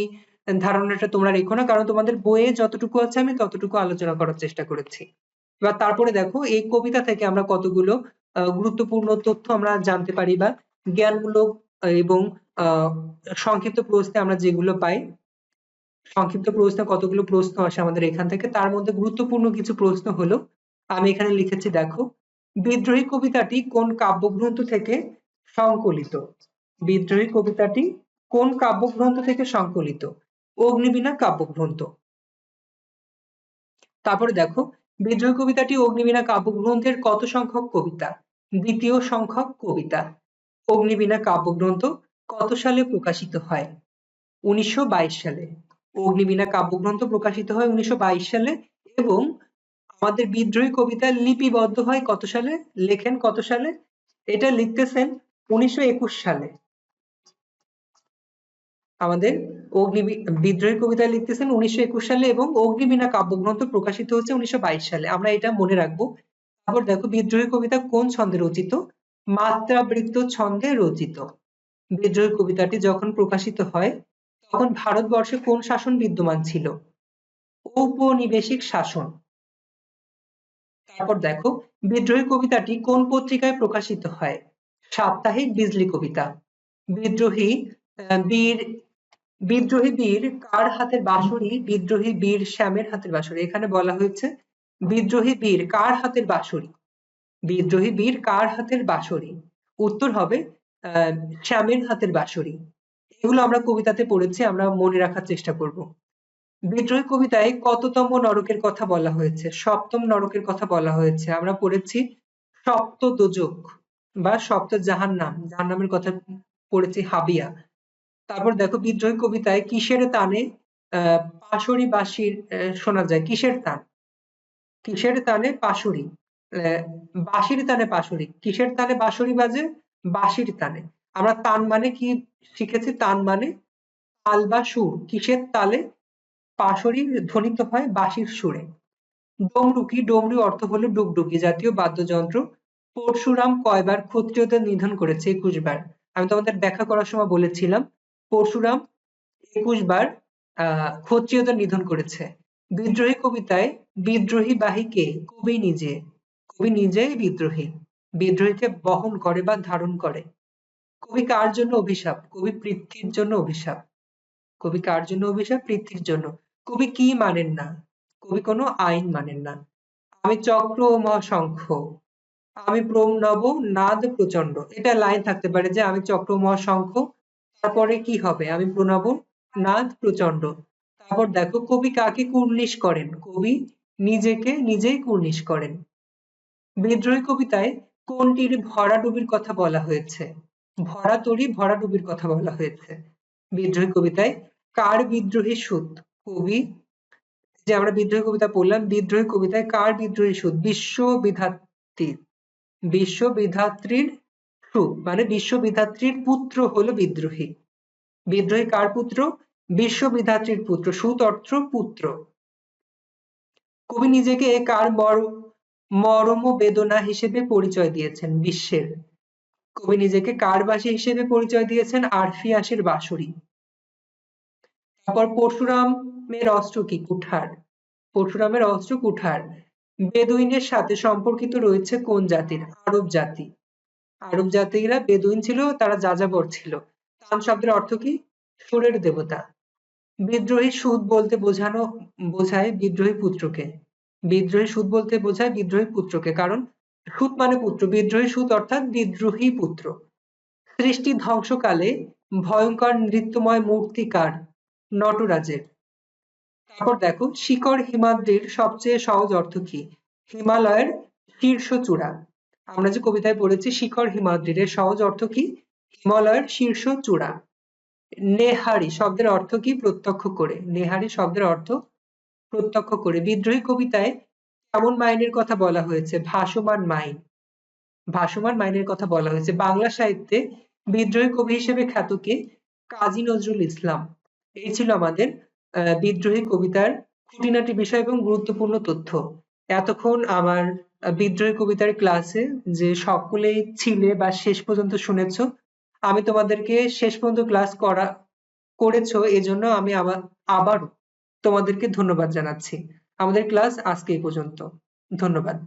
ধারণাটা তোমরা রেখো না, কারণ তোমাদের বইয়ে যতটুকু আছে আমি ততটুকু আলোচনা করার চেষ্টা করেছি। এবার তারপরে দেখো এই কবিতা থেকে আমরা কতগুলো গুরুত্বপূর্ণ তথ্য আমরা জানতে পারি বা জ্ঞানমূলক এবং আহ সংক্ষিপ্ত প্রশ্নে আমরা যেগুলো পাই, সংক্ষিপ্ত প্রশ্নে কতগুলো প্রশ্ন আসে আমাদের এখান থেকে, তার মধ্যে গুরুত্বপূর্ণ কিছু প্রশ্ন হলো আমি এখানে লিখেছি দেখো, বিদ্রোহী কবিতাটি কোন কাব্যগ্রন্থ থেকে সংকলিত? বিদ্রোহী কবিতাটি কোন কাব্যগ্রন্থ থেকে সংকলিত? অগ্নিবীণা কাব্যগ্রন্থ। তারপরে দেখো বিদ্রোহী কবিতাটি অগ্নিবীণা কাব্যগ্রন্থের কত সংখ্যক কবিতা? দ্বিতীয় সংখ্যক কবিতা। অগ্নিবীণা কাব্যগ্রন্থ কত সালে প্রকাশিত হয়? ১৯২২ সালে। অগ্নিবীণা কাব্যগ্রন্থ প্রকাশিত হয় ১৯২২ সালে এবং আমাদের বিদ্রোহী কবিতা লিপিবদ্ধ হয় কত সালে? লেখেন কত সালে? এটা লিখতেছেন ১৯২১ সালে। আমাদের বিদ্রোহী কবিতা লিখতেছেন ১৯২১ সালে এবং অগ্নিবীণা কাব্যগ্রন্থ প্রকাশিত হচ্ছে ১৯২২ সালে। আমরা এটা মনে রাখবো। তারপর দেখো বিদ্রোহী কবিতা কোন ছন্দে রচিত? মাত্রাবৃত্ত ছন্দে রচিত। বিদ্রোহী কবিতাটি যখন প্রকাশিত হয় তখন ভারতবর্ষে কোন শাসন বিদ্যমান ছিল? ঔপনিবেশিক শাসন। তারপর দেখো বিদ্রোহী কবিতাটি কোন পত্রিকায় প্রকাশিত হয়? সাপ্তাহিক বিজলি কবিতা। বিদ্রোহী বীর বিদ্রোহী বীর কার হাতের বাঁশরি? বিদ্রোহী বীর শ্যামের হাতের বাঁশরি। এখানে বলা হয়েছে বিদ্রোহী বীর কার হাতের বাঁশরি? বিদ্রোহী বীর কার হাতের বাঁশরি? উত্তর হবে আহ শ্যামের হাতের বাঁশরি। এগুলো আমরা কবিতাতে পড়েছি, আমরা মনে রাখার চেষ্টা করব। বিদ্রোহী কবিতায় কততম নরকের কথা বলা হয়েছে? সপ্তম নরকের কথা বলা হয়েছে। আমরা পড়েছি সপ্ত দোজক বা সপ্ত জাহান্নাম, জাহান্নামের কথা পড়েছি, হাবিয়া। তারপর দেখো বিদ্রোহী কবিতায় কিসের তানে পাশরি বাঁশির শোনা যায়? কিসের তান? কিসের তানে পাশরি? বাঁশির তানে পাশরি। কিসের তানে বাঁশরি বাজে? বাঁশির তানে। আমরা তান মানে কি শিখেছি? তান মানে তাল বা সুর। কিসের তালে পাশরি ধ্বনিত হয়? বাঁশির সুরে। ডমরুকি, ডমরু অর্থ হলো ডুগডুগি জাতীয় বাদ্যযন্ত্র। পরশুরাম কয়বার ক্ষত্রিয়দের নিধন করেছে? ২১ বার। আমি তোমাদের ব্যাখ্যা করার সময় বলেছিলাম পরশুরাম ২১ বার ক্ষত্রিয়দের নিধন করেছে। বিদ্রোহী কবিতায় বিদ্রোহী বাহী কে? কবি নিজে। কবি নিজেই বিদ্রোহী। বিদ্রোহীকে বহন করে বা ধারণ করে। কবি কার জন্য অভিশাপ? কবি পৃথ্বীর জন্য অভিশাপ। কবি কার জন্য অভিশাপ? পৃথ্বীর জন্য। কবি কি মানেন না? কবি কোনো আইন মানেন না। আমি চক্র ও মহাশঙ্খ, আমি প্রণব নাদ প্রচন্ড। এটা লাইন থাকতে পারে যে আমি চক্র মহাশঙ্খ, তারপরে কি হবে? আমি প্রণব নাদ প্রচন্ড। তারপর দেখো কবি কাকে কুর্নিশ করেন? কবি নিজেকে নিজেই কুর্নিশ করেন। বিদ্রোহী কবিতায় কোনটির ভরাডুবির কথা বলা হয়েছে? ভরা তরি ভরাডুবির কথা বলা হয়েছে। বিদ্রোহী কবিতায় কার বিদ্রোহী সুত? কবি, যে আমরা বিদ্রোহী কবিতা পড়লাম, বিদ্রোহী কবিতায় কার বিদ্রোহী সুত? বিশ্ববিধাত্রীর। বিশ্ববিধাত্রীর সুত মানে বিশ্ববিধাত্রীর পুত্র হলো বিদ্রোহী। বিদ্রোহী কার পুত্র? বিশ্ববিধাত্রীর পুত্র। সুত অর্থ পুত্র। কবি নিজেকে কার মরম বেদনা হিসেবে পরিচয় দিয়েছেন? বিশ্বের। কবি নিজেকে কার বাসী হিসেবে পরিচয় দিয়েছেন? আরফিয়াসের বাঁশরি। তারপর পরশুরামের অস্ত্র কি? কুঠার। পরশুরামের অস্ত্র কুঠার। বেদুইনের সাথে সম্পর্কিত রয়েছে কোন জাতির? আরব জাতি। আরব জাতিরা বেদুইন ছিল, তারা যাযাবর ছিল। তান শব্দের অর্থ কি? সুরের দেবতা। বিদ্রোহী সুত বলতে বোঝায় বিদ্রোহী পুত্রকে। বিদ্রোহী সুত বলতে বোঝায় বিদ্রোহী পুত্রকে, কারণ সুত মানে পুত্র, বিদ্রোহী সুত অর্থাৎ বিদ্রোহী পুত্র। সৃষ্টি ধ্বংসকালে ভয়ঙ্কর নৃত্যময় মূর্তি কার? নটরাজের। তারপর দেখো শিখর হিমাদ্রির সবচেয়ে সহজ অর্থ কি? হিমালয়ের শীর্ষ চূড়া। আমরা যে কবিতায় পড়েছি শিখর হিমাদ্রির, এর সহজ অর্থ কি? হিমালয়ের শীর্ষ চূড়া। নেহারি শব্দের অর্থ কি? প্রত্যক্ষ করে। নেহারি শব্দের অর্থ প্রত্যক্ষ করে। বিদ্রোহী কবিতায় কেমন মাইনের কথা বলা হয়েছে? ভাসমান মাইন। ভাসমান মাইনের কথা বলা হয়েছে। বাংলা সাহিত্যে বিদ্রোহী কবি হিসেবে খ্যাত কে? কাজী নজরুল ইসলাম। এই ছিল আমাদের বিদ্রোহী কবিতার খুঁটিনাটি বিষয় এবং গুরুত্বপূর্ণ তথ্য। এতক্ষণ আমার বিদ্রোহী কবিতার ক্লাসে যে সকলেই ছিলে বা শেষ পর্যন্ত শুনেছো, আমি তোমাদেরকে শেষ পর্যন্ত ক্লাস করেছো, এজন্য আমি আবারও তোমাদেরকে ধন্যবাদ জানাচ্ছি। আমাদের ক্লাস আজকে এই পর্যন্ত। ধন্যবাদ।